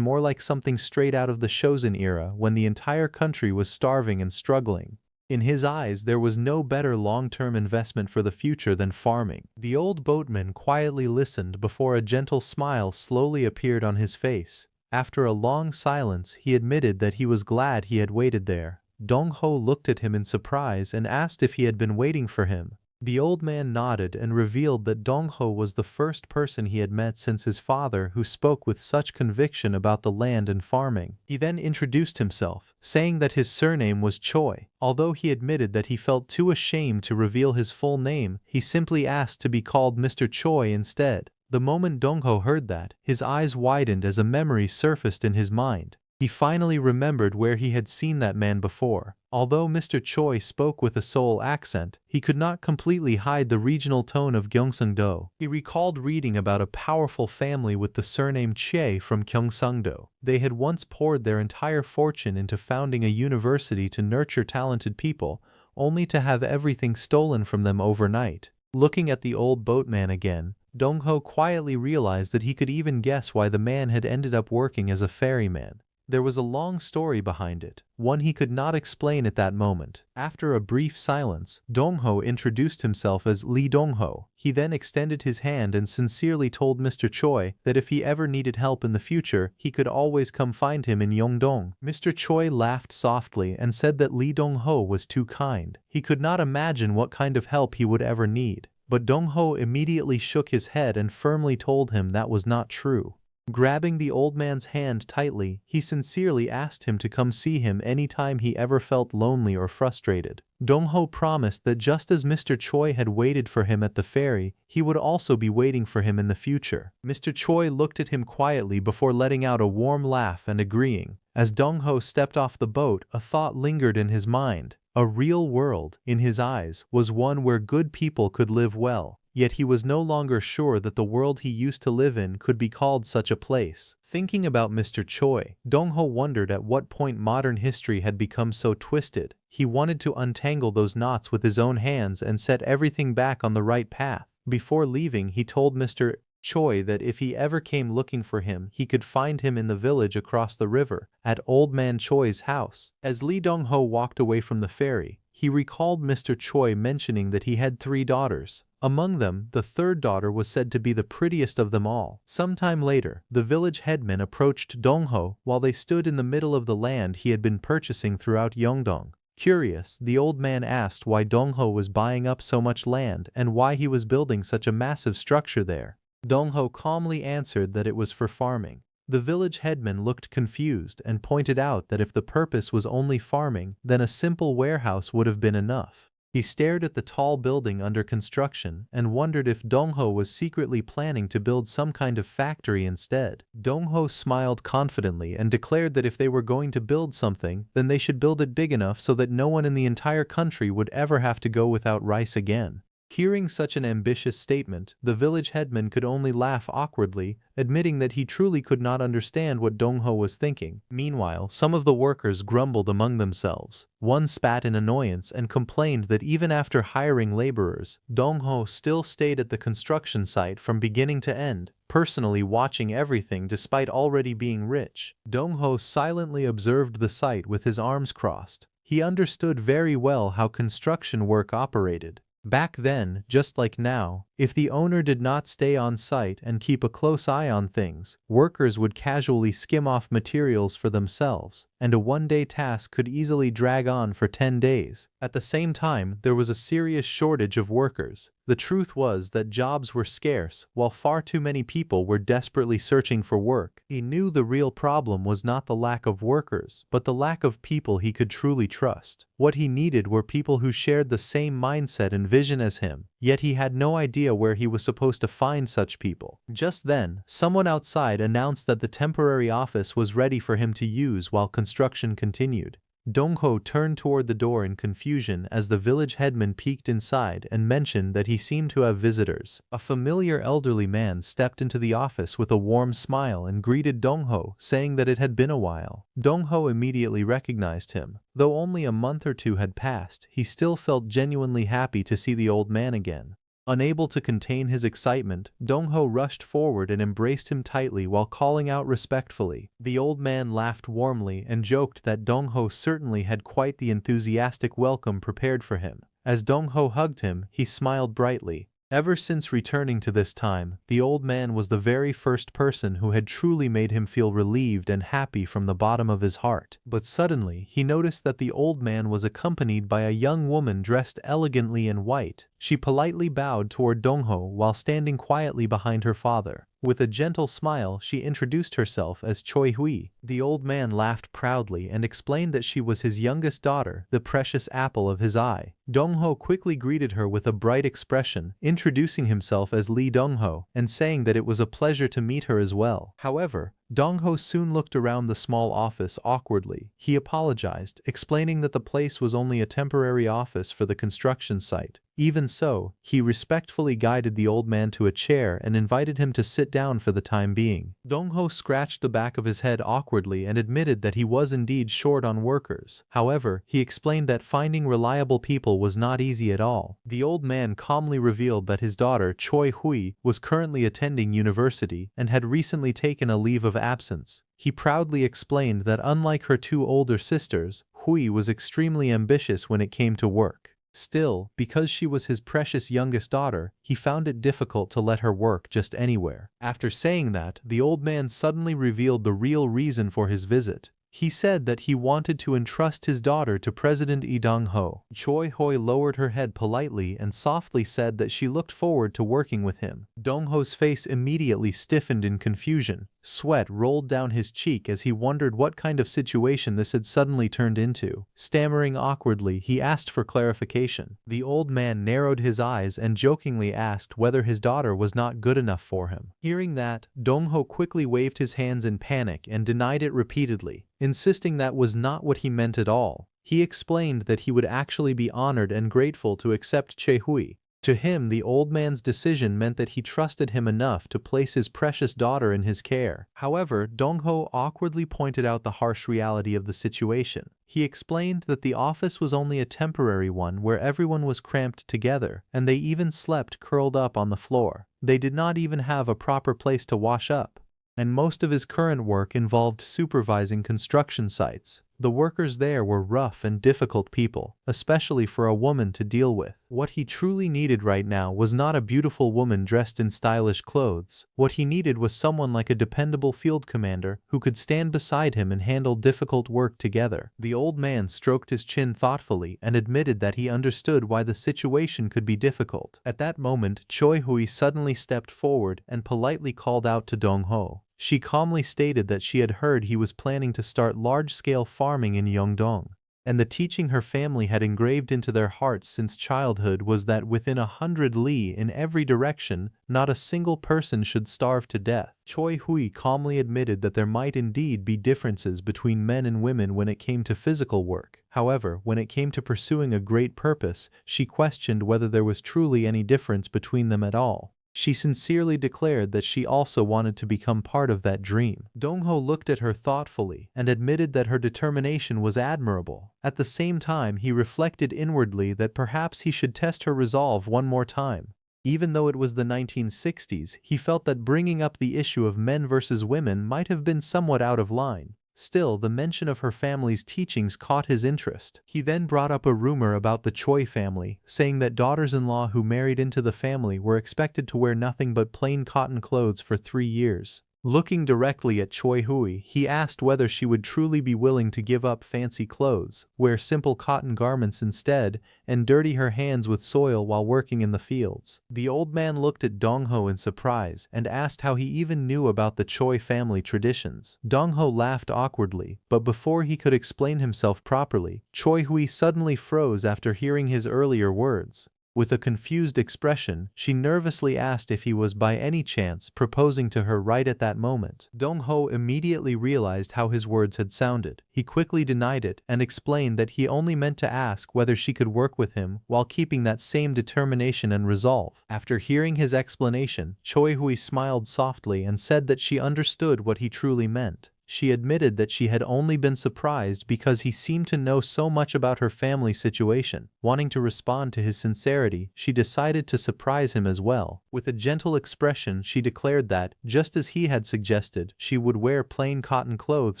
more like something straight out of the Chosun era when the entire country was starving and struggling. In his eyes, there was no better long-term investment for the future than farming. The old boatman quietly listened before a gentle smile slowly appeared on his face. After a long silence, he admitted that he was glad he had waited there. Dong-ho looked at him in surprise and asked if he had been waiting for him. The old man nodded and revealed that Dong-ho was the first person he had met since his father who spoke with such conviction about the land and farming. He then introduced himself, saying that his surname was Choi. Although he admitted that he felt too ashamed to reveal his full name, he simply asked to be called Mr. Choi instead. The moment Dong-ho heard that, his eyes widened as a memory surfaced in his mind. He finally remembered where he had seen that man before. Although Mr. Choi spoke with a Seoul accent, he could not completely hide the regional tone of Gyeongsang-do. He recalled reading about a powerful family with the surname Che from Gyeongsang-do. They had once poured their entire fortune into founding a university to nurture talented people, only to have everything stolen from them overnight. Looking at the old boatman again, Dong-ho quietly realized that he could even guess why the man had ended up working as a ferryman. There was a long story behind it, one he could not explain at that moment. After a brief silence, Dong-ho introduced himself as Lee Dong-ho. He then extended his hand and sincerely told Mr. Choi that if he ever needed help in the future, he could always come find him in Yeongdong. Mr. Choi laughed softly and said that Lee Dong-ho was too kind. He could not imagine what kind of help he would ever need. But Dong-ho immediately shook his head and firmly told him that was not true. Grabbing the old man's hand tightly, he sincerely asked him to come see him anytime he ever felt lonely or frustrated. Dong-ho promised that just as Mr. Choi had waited for him at the ferry, he would also be waiting for him in the future. Mr. Choi looked at him quietly before letting out a warm laugh and agreeing. As Dong-ho stepped off the boat, a thought lingered in his mind. A real world, in his eyes, was one where good people could live well. Yet he was no longer sure that the world he used to live in could be called such a place. Thinking about Mr. Choi, Dong-ho wondered at what point modern history had become so twisted. He wanted to untangle those knots with his own hands and set everything back on the right path. Before leaving, he told Mr. Choi that if he ever came looking for him, he could find him in the village across the river, at Old Man Choi's house. As Lee Dong-ho walked away from the ferry, he recalled Mr. Choi mentioning that he had 3 daughters. Among them, the third daughter was said to be the prettiest of them all. Sometime later, the village headman approached Dong-ho while they stood in the middle of the land he had been purchasing throughout Yeongdong. Curious, the old man asked why Dong-ho was buying up so much land and why he was building such a massive structure there. Dong-ho calmly answered that it was for farming. The village headman looked confused and pointed out that if the purpose was only farming, then a simple warehouse would have been enough. He stared at the tall building under construction and wondered if Dong-ho was secretly planning to build some kind of factory instead. Dong-ho smiled confidently and declared that if they were going to build something, then they should build it big enough so that no one in the entire country would ever have to go without rice again. Hearing such an ambitious statement, the village headman could only laugh awkwardly, admitting that he truly could not understand what Dong-ho was thinking. Meanwhile, some of the workers grumbled among themselves. One spat in annoyance and complained that even after hiring laborers, Dong-ho still stayed at the construction site from beginning to end, personally watching everything despite already being rich. Dong-ho silently observed the site with his arms crossed. He understood very well how construction work operated. Back then, just like now, if the owner did not stay on site and keep a close eye on things, workers would casually skim off materials for themselves, and a one-day task could easily drag on for 10 days. At the same time, there was a serious shortage of workers. The truth was that jobs were scarce, while far too many people were desperately searching for work. He knew the real problem was not the lack of workers, but the lack of people he could truly trust. What he needed were people who shared the same mindset and vision as him, yet he had no idea where he was supposed to find such people. Just then, someone outside announced that the temporary office was ready for him to use while construction continued. Dong-ho turned toward the door in confusion as the village headman peeked inside and mentioned that he seemed to have visitors. A familiar elderly man stepped into the office with a warm smile and greeted Dong-ho, saying that it had been a while. Dong-ho immediately recognized him. Though only a month or two had passed, he still felt genuinely happy to see the old man again. Unable to contain his excitement, Dong-ho rushed forward and embraced him tightly while calling out respectfully. The old man laughed warmly and joked that Dong-ho certainly had quite the enthusiastic welcome prepared for him. As Dong-ho hugged him, he smiled brightly. Ever since returning to this time, the old man was the very first person who had truly made him feel relieved and happy from the bottom of his heart. But suddenly, he noticed that the old man was accompanied by a young woman dressed elegantly in white. She politely bowed toward Dong-ho while standing quietly behind her father. With a gentle smile, she introduced herself as Choi Hui. The old man laughed proudly and explained that she was his youngest daughter, the precious apple of his eye. Dong-ho quickly greeted her with a bright expression, introducing himself as Lee Dong-ho and saying that it was a pleasure to meet her as well. However, Dong-ho soon looked around the small office awkwardly. He apologized, explaining that the place was only a temporary office for the construction site. Even so, he respectfully guided the old man to a chair and invited him to sit down for the time being. Dong-ho scratched the back of his head awkwardly and admitted that he was indeed short on workers. However, he explained that finding reliable people was not easy at all. The old man calmly revealed that his daughter, Choi Hui, was currently attending university and had recently taken a leave of absence. He proudly explained that unlike her two older sisters, Hui was extremely ambitious when it came to work. Still, because she was his precious youngest daughter, he found it difficult to let her work just anywhere. After saying that, the old man suddenly revealed the real reason for his visit. He said that he wanted to entrust his daughter to President Lee Dong-ho. Choi Hui lowered her head politely and softly said that she looked forward to working with him. Dong-ho's face immediately stiffened in confusion. Sweat rolled down his cheek as he wondered what kind of situation this had suddenly turned into. Stammering awkwardly, he asked for clarification. The old man narrowed his eyes and jokingly asked whether his daughter was not good enough for him. Hearing that, Dong-ho quickly waved his hands in panic and denied it repeatedly, insisting that was not what he meant at all. He explained that he would actually be honored and grateful to accept Choi Hui. To him, the old man's decision meant that he trusted him enough to place his precious daughter in his care. However, Dong-ho awkwardly pointed out the harsh reality of the situation. He explained that the office was only a temporary one where everyone was cramped together, and they even slept curled up on the floor. They did not even have a proper place to wash up. And most of his current work involved supervising construction sites. The workers there were rough and difficult people, especially for a woman to deal with. What he truly needed right now was not a beautiful woman dressed in stylish clothes. What he needed was someone like a dependable field commander who could stand beside him and handle difficult work together. The old man stroked his chin thoughtfully and admitted that he understood why the situation could be difficult. At that moment, Choi Hui suddenly stepped forward and politely called out to Dong-ho. She calmly stated that she had heard he was planning to start large-scale farming in Yeongdong, and the teaching her family had engraved into their hearts since childhood was that within 100 li in every direction, not a single person should starve to death. Choi Hui calmly admitted that there might indeed be differences between men and women when it came to physical work. However, when it came to pursuing a great purpose, she questioned whether there was truly any difference between them at all. She sincerely declared that she also wanted to become part of that dream. Dong-ho looked at her thoughtfully and admitted that her determination was admirable. At the same time, he reflected inwardly that perhaps he should test her resolve one more time. Even though it was the 1960s, he felt that bringing up the issue of men versus women might have been somewhat out of line. Still, the mention of her family's teachings caught his interest. He then brought up a rumor about the Choi family, saying that daughters-in-law who married into the family were expected to wear nothing but plain cotton clothes for 3 years. Looking directly at Choi Hui, he asked whether she would truly be willing to give up fancy clothes, wear simple cotton garments instead, and dirty her hands with soil while working in the fields. The old man looked at Dong-ho in surprise and asked how he even knew about the Choi family traditions. Dong-ho laughed awkwardly, but before he could explain himself properly, Choi Hui suddenly froze after hearing his earlier words. With a confused expression, she nervously asked if he was by any chance proposing to her right at that moment. Dong-ho immediately realized how his words had sounded. He quickly denied it and explained that he only meant to ask whether she could work with him while keeping that same determination and resolve. After hearing his explanation, Choi Hui smiled softly and said that she understood what he truly meant. She admitted that she had only been surprised because he seemed to know so much about her family situation. Wanting to respond to his sincerity, she decided to surprise him as well. With a gentle expression, she declared that, just as he had suggested, she would wear plain cotton clothes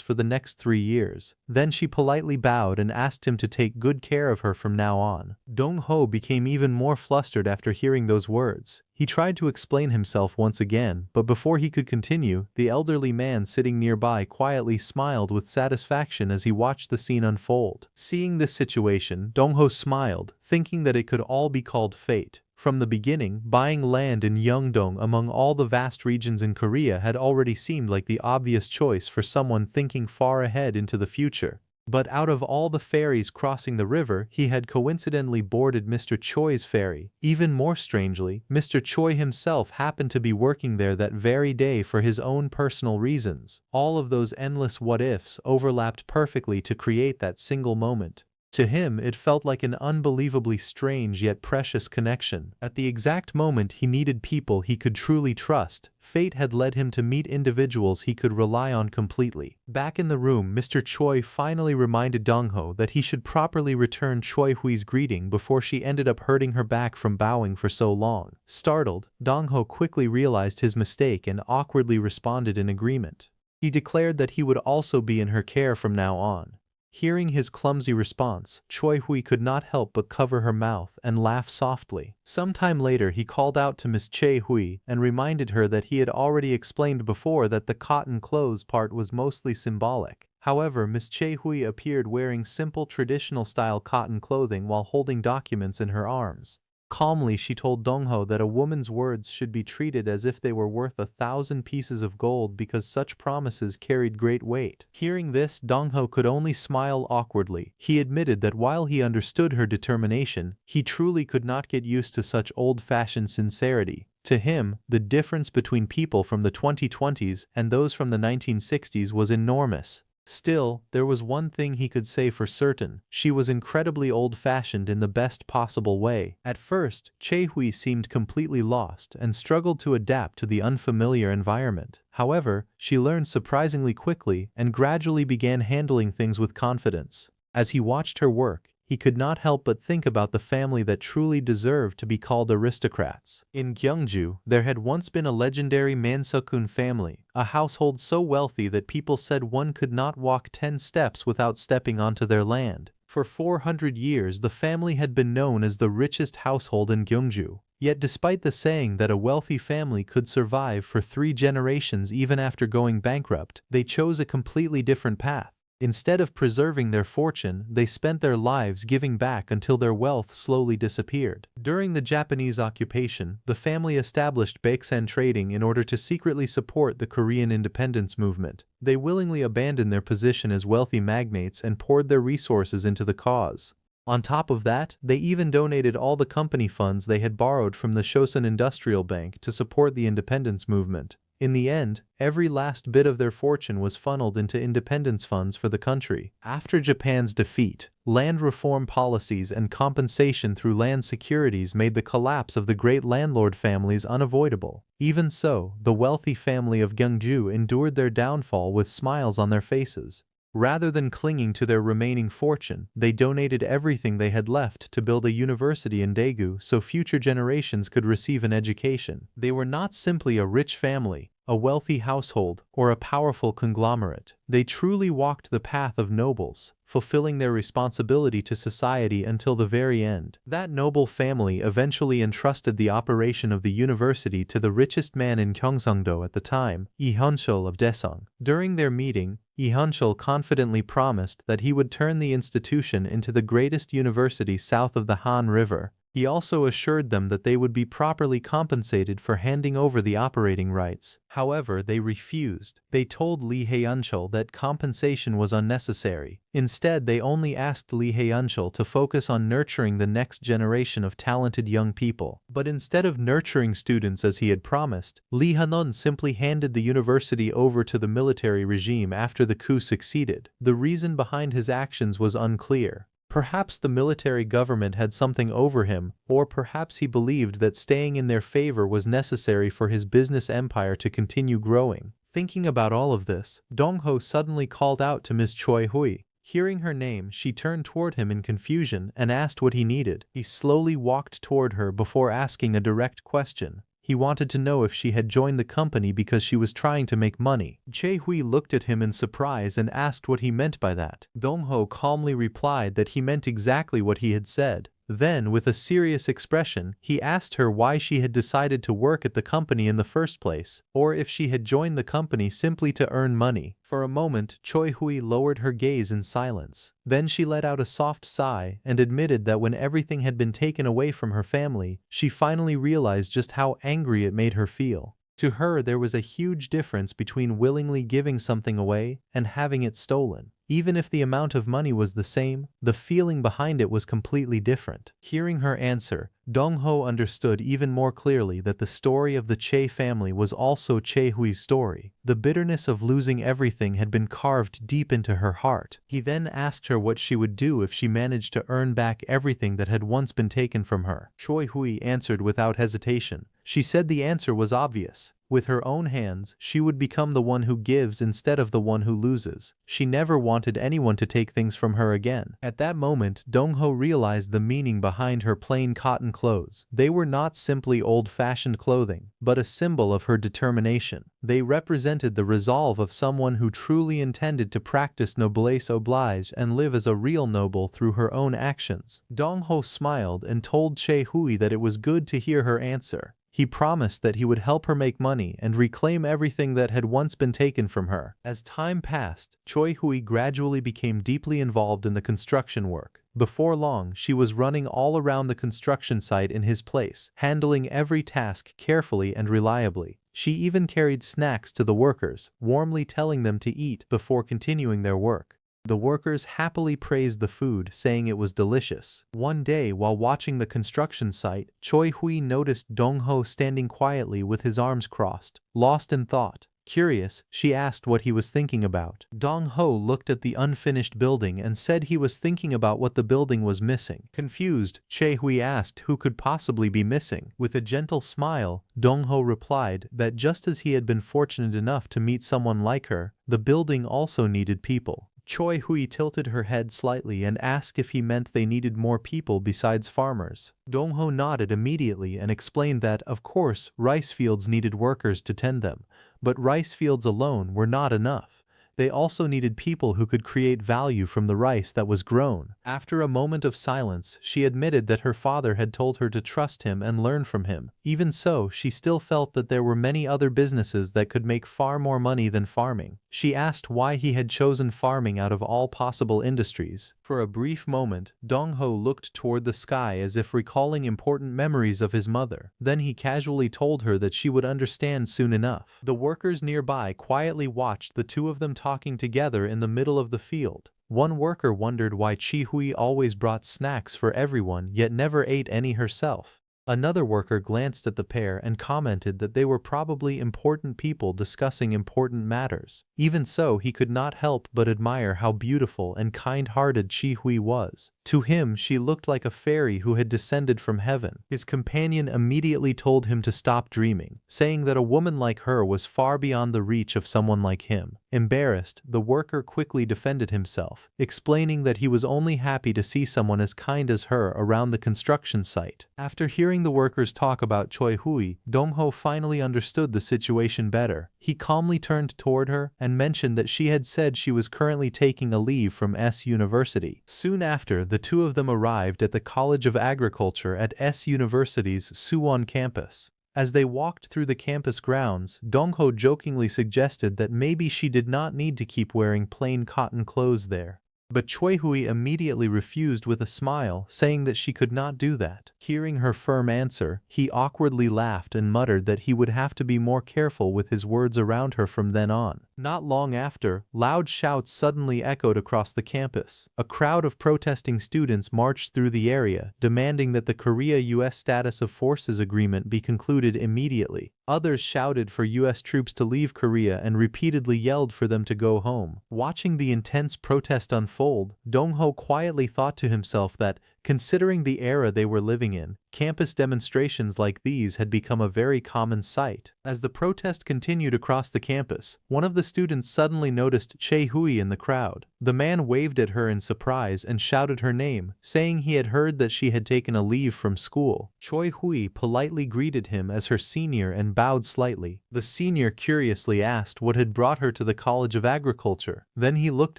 for the next 3 years. Then she politely bowed and asked him to take good care of her from now on. Dong-ho became even more flustered after hearing those words. He tried to explain himself once again, but before he could continue, the elderly man sitting nearby quietly smiled with satisfaction as he watched the scene unfold. Seeing this situation, Dong-ho smiled, thinking that it could all be called fate. From the beginning, buying land in Yeongdong among all the vast regions in Korea had already seemed like the obvious choice for someone thinking far ahead into the future. But out of all the ferries crossing the river, he had coincidentally boarded Mr. Choi's ferry. Even more strangely, Mr. Choi himself happened to be working there that very day for his own personal reasons. All of those endless what-ifs overlapped perfectly to create that single moment. To him, it felt like an unbelievably strange yet precious connection. At the exact moment he needed people he could truly trust, fate had led him to meet individuals he could rely on completely. Back in the room, Mr. Choi finally reminded Dong-ho that he should properly return Choi Hui's greeting before she ended up hurting her back from bowing for so long. Startled, Dong-ho quickly realized his mistake and awkwardly responded in agreement. He declared that he would also be in her care from now on. Hearing his clumsy response, Choi Hui could not help but cover her mouth and laugh softly. Sometime later he called out to Miss Choi Hui and reminded her that he had already explained before that the cotton clothes part was mostly symbolic. However, Miss Choi Hui appeared wearing simple traditional-style cotton clothing while holding documents in her arms. Calmly, she told Dong-ho that a woman's words should be treated as if they were worth 1,000 pieces of gold because such promises carried great weight. Hearing this, Dong-ho could only smile awkwardly. He admitted that while he understood her determination, he truly could not get used to such old-fashioned sincerity. To him, the difference between people from the 2020s and those from the 1960s was enormous. Still, there was one thing he could say for certain: she was incredibly old-fashioned in the best possible way. At first, Choi Hui seemed completely lost and struggled to adapt to the unfamiliar environment. However, she learned surprisingly quickly and gradually began handling things with confidence. As he watched her work, he could not help but think about the family that truly deserved to be called aristocrats. In Gyeongju, there had once been a legendary Manhwa family, a household so wealthy that people said one could not walk 10 steps without stepping onto their land. For 400 years, the family had been known as the richest household in Gyeongju. Yet despite the saying that a wealthy family could survive for 3 generations even after going bankrupt, they chose a completely different path. Instead of preserving their fortune, they spent their lives giving back until their wealth slowly disappeared. During the Japanese occupation, the family established baeksan trading in order to secretly support the Korean independence movement. They willingly abandoned their position as wealthy magnates and poured their resources into the cause. On top of that, they even donated all the company funds they had borrowed from the Shosun Industrial Bank to support the independence movement. In the end, every last bit of their fortune was funneled into independence funds for the country. After Japan's defeat, land reform policies and compensation through land securities made the collapse of the great landlord families unavoidable. Even so, the wealthy family of Gyeongju endured their downfall with smiles on their faces. Rather than clinging to their remaining fortune, they donated everything they had left to build a university in Daegu so future generations could receive an education. They were not simply a rich family, a wealthy household, or a powerful conglomerate. They truly walked the path of nobles, fulfilling their responsibility to society until the very end. That noble family eventually entrusted the operation of the university to the richest man in Gyeongsangdo at the time, Lee Hyun-chul of Daeseong. During their meeting, Lee Hyun-chul confidently promised that he would turn the institution into the greatest university south of the Han River. He also assured them that they would be properly compensated for handing over the operating rights. However, they refused. They told Lee Hyun-chul that compensation was unnecessary. Instead, they only asked Lee Hyun-chul to focus on nurturing the next generation of talented young people. But instead of nurturing students as he had promised, Lee Hyun simply handed the university over to the military regime after the coup succeeded. The reason behind his actions was unclear. Perhaps the military government had something over him, or perhaps he believed that staying in their favor was necessary for his business empire to continue growing. Thinking about all of this, Dong-ho suddenly called out to Ms. Choi Hui. Hearing her name, she turned toward him in confusion and asked what he needed. He slowly walked toward her before asking a direct question. He wanted to know if she had joined the company because she was trying to make money. Choi Hui looked at him in surprise and asked what he meant by that. Dong-ho calmly replied that he meant exactly what he had said. Then, with a serious expression, he asked her why she had decided to work at the company in the first place, or if she had joined the company simply to earn money. For a moment, Choi Hui lowered her gaze in silence. Then she let out a soft sigh and admitted that when everything had been taken away from her family, she finally realized just how angry it made her feel. To her, there was a huge difference between willingly giving something away and having it stolen. Even if the amount of money was the same, the feeling behind it was completely different. Hearing her answer, Dong-ho understood even more clearly that the story of the Che family was also Choi Hui's story. The bitterness of losing everything had been carved deep into her heart. He then asked her what she would do if she managed to earn back everything that had once been taken from her. Choi Hui answered without hesitation. She said the answer was obvious. With her own hands, she would become the one who gives instead of the one who loses. She never wanted anyone to take things from her again. At that moment, Dong-ho realized the meaning behind her plain cotton clothes. They were not simply old-fashioned clothing, but a symbol of her determination. They represented the resolve of someone who truly intended to practice noblesse oblige and live as a real noble through her own actions. Dong-ho smiled and told Choi Hui that it was good to hear her answer. He promised that he would help her make money and reclaim everything that had once been taken from her. As time passed, Choi Hui gradually became deeply involved in the construction work. Before long, she was running all around the construction site in his place, handling every task carefully and reliably. She even carried snacks to the workers, warmly telling them to eat before continuing their work. The workers happily praised the food, saying it was delicious. One day, while watching the construction site, Choi Hui noticed Dong-ho standing quietly with his arms crossed, lost in thought. Curious, she asked what he was thinking about. Dong-ho looked at the unfinished building and said he was thinking about what the building was missing. Confused, Choi Hui asked who could possibly be missing. With a gentle smile, Dong-ho replied that just as he had been fortunate enough to meet someone like her, the building also needed people. Choi Hui tilted her head slightly and asked if he meant they needed more people besides farmers. Dong-ho nodded immediately and explained that, of course, rice fields needed workers to tend them, but rice fields alone were not enough. They also needed people who could create value from the rice that was grown. After a moment of silence, she admitted that her father had told her to trust him and learn from him. Even so, she still felt that there were many other businesses that could make far more money than farming. She asked why he had chosen farming out of all possible industries. For a brief moment, Dong-ho looked toward the sky as if recalling important memories of his mother. Then he casually told her that she would understand soon enough. The workers nearby quietly watched the two of them talking together in the middle of the field. One worker wondered why Choi Hui always brought snacks for everyone yet never ate any herself. Another worker glanced at the pair and commented that they were probably important people discussing important matters. Even so, he could not help but admire how beautiful and kind-hearted Choi Hui was. To him she looked like a fairy who had descended from heaven. His companion immediately told him to stop dreaming, saying that a woman like her was far beyond the reach of someone like him. Embarrassed, the worker quickly defended himself, explaining that he was only happy to see someone as kind as her around the construction site. After hearing the workers talk about Choi Hui, Dong-ho finally understood the situation better. He calmly turned toward her and mentioned that she had said she was currently taking a leave from S University. Soon after, the two of them arrived at the College of Agriculture at S University's Suwon campus. As they walked through the campus grounds, Dong-ho jokingly suggested that maybe she did not need to keep wearing plain cotton clothes there. But Choi Hui immediately refused with a smile, saying that she could not do that. Hearing her firm answer, he awkwardly laughed and muttered that he would have to be more careful with his words around her from then on. Not long after, loud shouts suddenly echoed across the campus. A crowd of protesting students marched through the area, demanding that the Korea-US Status of Forces Agreement be concluded immediately. Others shouted for U.S. troops to leave Korea and repeatedly yelled for them to go home. Watching the intense protest unfold, Dong-ho quietly thought to himself that, considering the era they were living in, campus demonstrations like these had become a very common sight. As the protest continued across the campus, one of the students suddenly noticed Choi Hui in the crowd. The man waved at her in surprise and shouted her name, saying he had heard that she had taken a leave from school. Choi Hui politely greeted him as her senior and bowed slightly. The senior curiously asked what had brought her to the College of Agriculture. Then he looked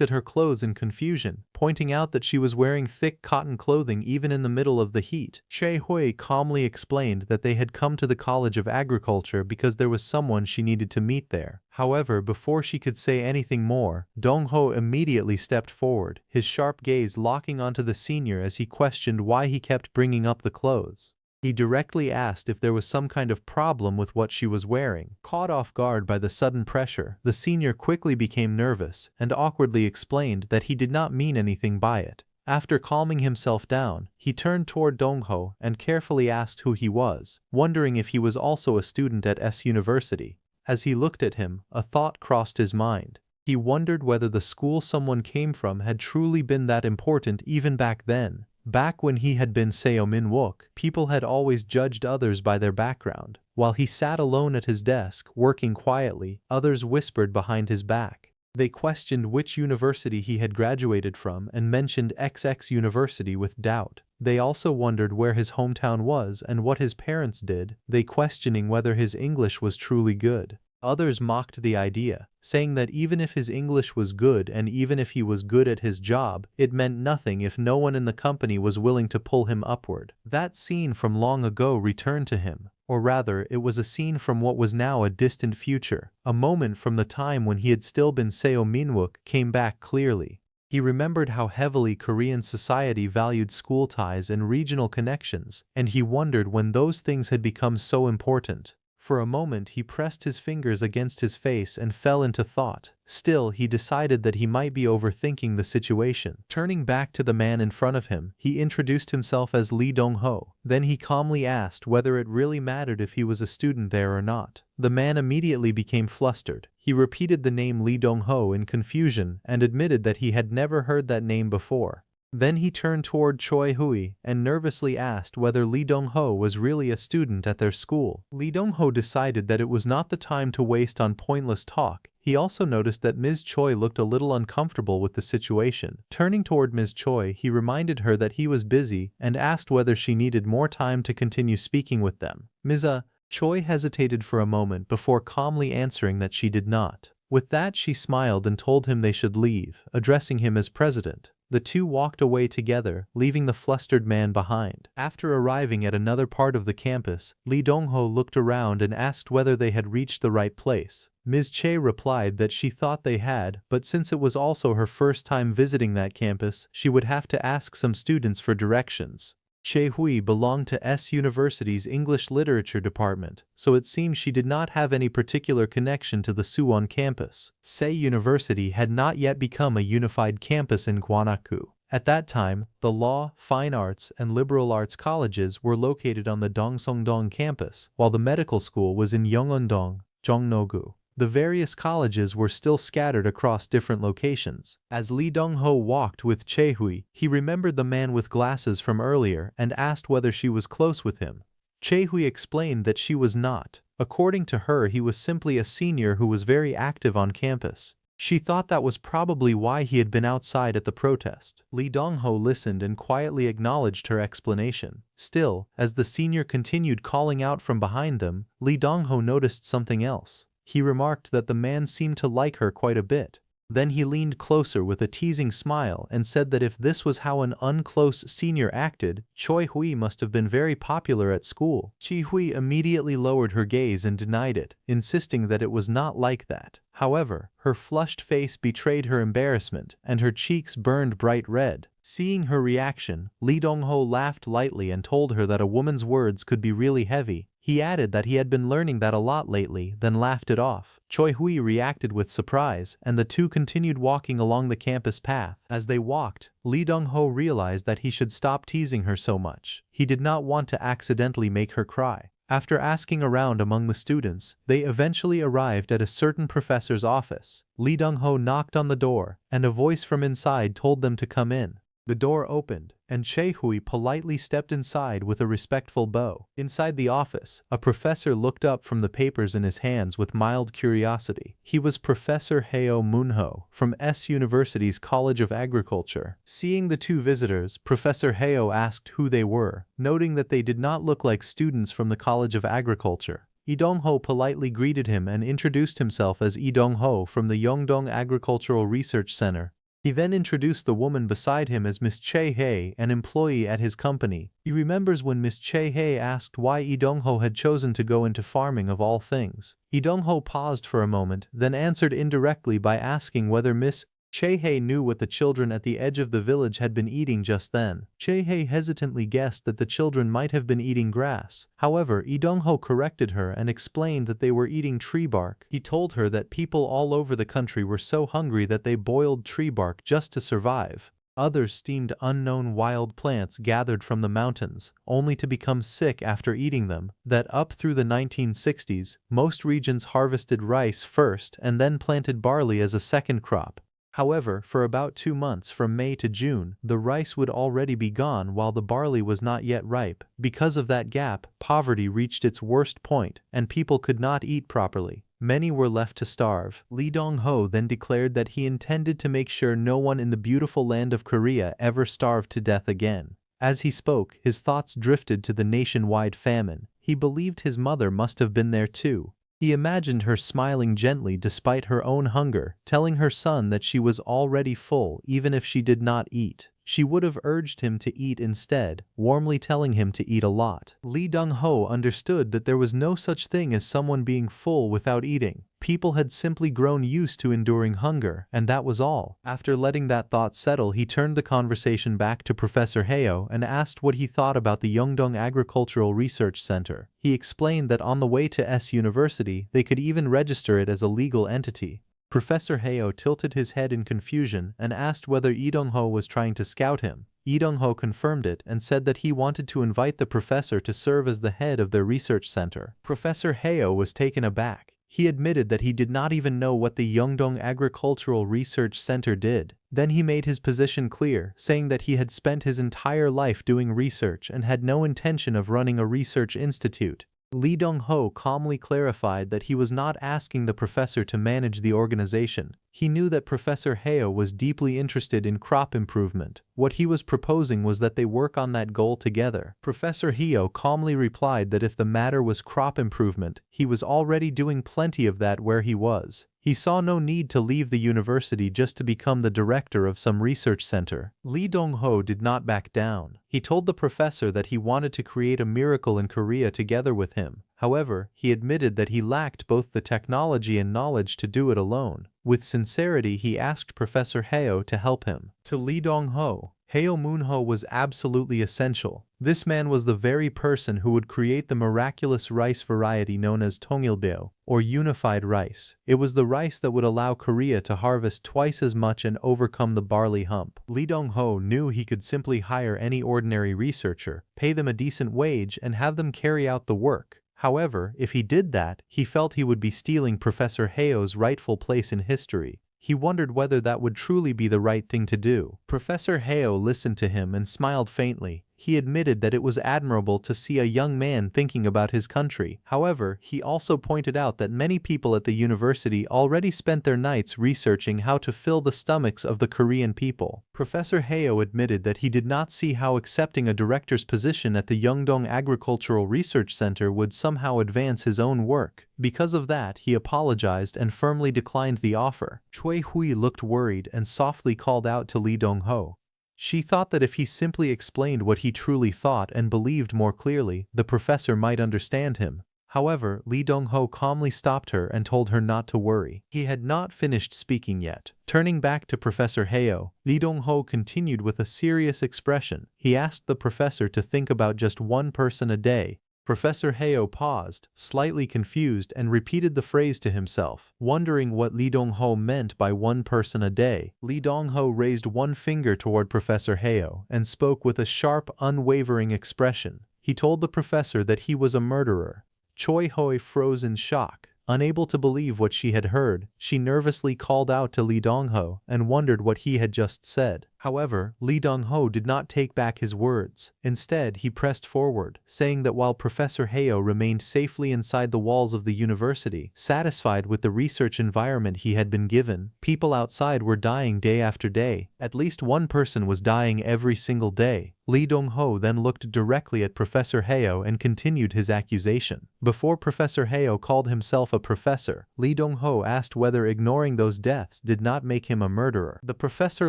at her clothes in confusion, pointing out that she was wearing thick cotton clothing even in the middle of the heat. Choi Hui calmly explained that they had come to the College of Agriculture because there was someone she needed to meet there. However, before she could say anything more, Dong-ho immediately stepped forward, his sharp gaze locking onto the senior as he questioned why he kept bringing up the clothes. He directly asked if there was some kind of problem with what she was wearing. Caught off guard by the sudden pressure, the senior quickly became nervous and awkwardly explained that he did not mean anything by it. After calming himself down, he turned toward Dong-ho and carefully asked who he was, wondering if he was also a student at S University. As he looked at him, a thought crossed his mind. He wondered whether the school someone came from had truly been that important even back then. Back when he had been Seo Min-wook, people had always judged others by their background. While he sat alone at his desk, working quietly, others whispered behind his back. They questioned which university he had graduated from and mentioned XX University with doubt. They also wondered where his hometown was and what his parents did, they questioning whether his English was truly good. Others mocked the idea, saying that even if his English was good and even if he was good at his job, it meant nothing if no one in the company was willing to pull him upward. That scene from long ago returned to him. Or rather, it was a scene from what was now a distant future. A moment from the time when he had still been Seo Min-wook came back clearly. He remembered how heavily Korean society valued school ties and regional connections, and he wondered when those things had become so important. For a moment he pressed his fingers against his face and fell into thought. Still, he decided that he might be overthinking the situation. Turning back to the man in front of him, he introduced himself as Lee Dong-ho. Then he calmly asked whether it really mattered if he was a student there or not. The man immediately became flustered. He repeated the name Lee Dong-ho in confusion and admitted that he had never heard that name before. Then he turned toward Choi Hui and nervously asked whether Lee Dong-ho was really a student at their school. Lee Dong-ho decided that it was not the time to waste on pointless talk. He also noticed that Ms. Choi looked a little uncomfortable with the situation. Turning toward Ms. Choi, he reminded her that he was busy and asked whether she needed more time to continue speaking with them. Ms. Choi hesitated for a moment before calmly answering that she did not. With that, she smiled and told him they should leave, addressing him as president. The two walked away together, leaving the flustered man behind. After arriving at another part of the campus, Lee Dong-ho looked around and asked whether they had reached the right place. Ms. Che replied that she thought they had, but since it was also her first time visiting that campus, she would have to ask some students for directions. Choi Hui belonged to S University's English Literature department, so it seemed she did not have any particular connection to the Suwon campus. Sei University had not yet become a unified campus in Gwangju. At that time, the law, fine arts, and liberal arts colleges were located on the Dongseongdong campus, while the medical school was in Yeongeon-dong, Jongno-gu. The various colleges were still scattered across different locations. As Lee Dong-ho walked with Chae-hui, he remembered the man with glasses from earlier and asked whether she was close with him. Chae-hui explained that she was not. According to her, he was simply a senior who was very active on campus. She thought that was probably why he had been outside at the protest. Lee Dong-ho listened and quietly acknowledged her explanation. Still, as the senior continued calling out from behind them, Lee Dong-ho noticed something else. He remarked that the man seemed to like her quite a bit. Then he leaned closer with a teasing smile and said that if this was how an unclose senior acted, Choi-hui must have been very popular at school. Chi-hui immediately lowered her gaze and denied it, insisting that it was not like that. However, her flushed face betrayed her embarrassment, and her cheeks burned bright red. Seeing her reaction, Lee Dong-ho laughed lightly and told her that a woman's words could be really heavy. He added that he had been learning that a lot lately, then laughed it off. Choi-hui reacted with surprise, and the two continued walking along the campus path. As they walked, Lee Dong-ho realized that he should stop teasing her so much. He did not want to accidentally make her cry. After asking around among the students, they eventually arrived at a certain professor's office. Lee Dong-ho knocked on the door, and a voice from inside told them to come in. The door opened, and Chae-hui politely stepped inside with a respectful bow. Inside the office, a professor looked up from the papers in his hands with mild curiosity. He was Professor Heo Moonho from S University's College of Agriculture. Seeing the two visitors, Professor Heo asked who they were, noting that they did not look like students from the College of Agriculture. Lee Dong-ho politely greeted him and introduced himself as Lee Dong-ho from the Yeongdong Agricultural Research Center. He then introduced the woman beside him as Miss Chae-hae, an employee at his company. He remembers when Miss Chae-hae asked why Lee Dong-ho had chosen to go into farming of all things. Lee Dong-ho paused for a moment, then answered indirectly by asking whether Miss Chae-hae knew what the children at the edge of the village had been eating just then. Chae-hae hesitantly guessed that the children might have been eating grass. However, Lee Dong-ho corrected her and explained that they were eating tree bark. He told her that people all over the country were so hungry that they boiled tree bark just to survive. Others steamed unknown wild plants gathered from the mountains, only to become sick after eating them. That up through the 1960s, most regions harvested rice first and then planted barley as a second crop. However, for about 2 months from May to June, the rice would already be gone while the barley was not yet ripe. Because of that gap, poverty reached its worst point, and people could not eat properly. Many were left to starve. Lee Dong-ho then declared that he intended to make sure no one in the beautiful land of Korea ever starved to death again. As he spoke, his thoughts drifted to the nationwide famine. He believed his mother must have been there too. He imagined her smiling gently despite her own hunger, telling her son that she was already full even if she did not eat. She would have urged him to eat instead, warmly telling him to eat a lot. Lee Dong-ho understood that there was no such thing as someone being full without eating. People had simply grown used to enduring hunger, and that was all. After letting that thought settle, he turned the conversation back to Professor Heo and asked what he thought about the Yeongdong Agricultural Research Center. He explained that on the way to S University, they could even register it as a legal entity. Professor Heo tilted his head in confusion and asked whether Lee Dong-ho was trying to scout him. Lee Dong-ho confirmed it and said that he wanted to invite the professor to serve as the head of their research center. Professor Heo was taken aback. He admitted that he did not even know what the Yeongdong Agricultural Research Center did. Then he made his position clear, saying that he had spent his entire life doing research and had no intention of running a research institute. Lee Dong-ho calmly clarified that he was not asking the professor to manage the organization. He knew that Professor Heo was deeply interested in crop improvement. What he was proposing was that they work on that goal together. Professor Heo calmly replied that if the matter was crop improvement, he was already doing plenty of that where he was. He saw no need to leave the university just to become the director of some research center. Lee Dong-ho did not back down. He told the professor that he wanted to create a miracle in Korea together with him. However, he admitted that he lacked both the technology and knowledge to do it alone. With sincerity, he asked Professor Heo to help him. To Lee Dong-ho, Heo Moonho was absolutely essential. This man was the very person who would create the miraculous rice variety known as Tongilbeo, or unified rice. It was the rice that would allow Korea to harvest twice as much and overcome the barley hump. Lee Dong-ho knew he could simply hire any ordinary researcher, pay them a decent wage, and have them carry out the work. However, if he did that, he felt he would be stealing Professor Hayo's rightful place in history. He wondered whether that would truly be the right thing to do. Professor Hayo listened to him and smiled faintly. He admitted that it was admirable to see a young man thinking about his country. However, he also pointed out that many people at the university already spent their nights researching how to fill the stomachs of the Korean people. Professor Hayo admitted that he did not see how accepting a director's position at the Yeongdong Agricultural Research Center would somehow advance his own work. Because of that, he apologized and firmly declined the offer. Choi Hui looked worried and softly called out to Lee Dong-ho. She thought that if he simply explained what he truly thought and believed more clearly, the professor might understand him. However, Lee Dong-ho calmly stopped her and told her not to worry. He had not finished speaking yet. Turning back to Professor Hayo, Lee Dong-ho continued with a serious expression. He asked the professor to think about just one person a day. Professor Hayo paused, slightly confused, and repeated the phrase to himself, wondering what Lee Dong-ho meant by one person a day. Lee Dong-ho raised one finger toward Professor Hayo and spoke with a sharp, unwavering expression. He told the professor that he was a murderer. Choi Hui froze in shock. Unable to believe what she had heard, she nervously called out to Lee Dong-ho and wondered what he had just said. However, Lee Dong-ho did not take back his words. Instead, he pressed forward, saying that while Professor Hayo remained safely inside the walls of the university, satisfied with the research environment he had been given, people outside were dying day after day. At least one person was dying every single day. Lee Dong-ho then looked directly at Professor Hayo and continued his accusation. Before Professor Hayo called himself a professor, Lee Dong-ho asked whether ignoring those deaths did not make him a murderer. The professor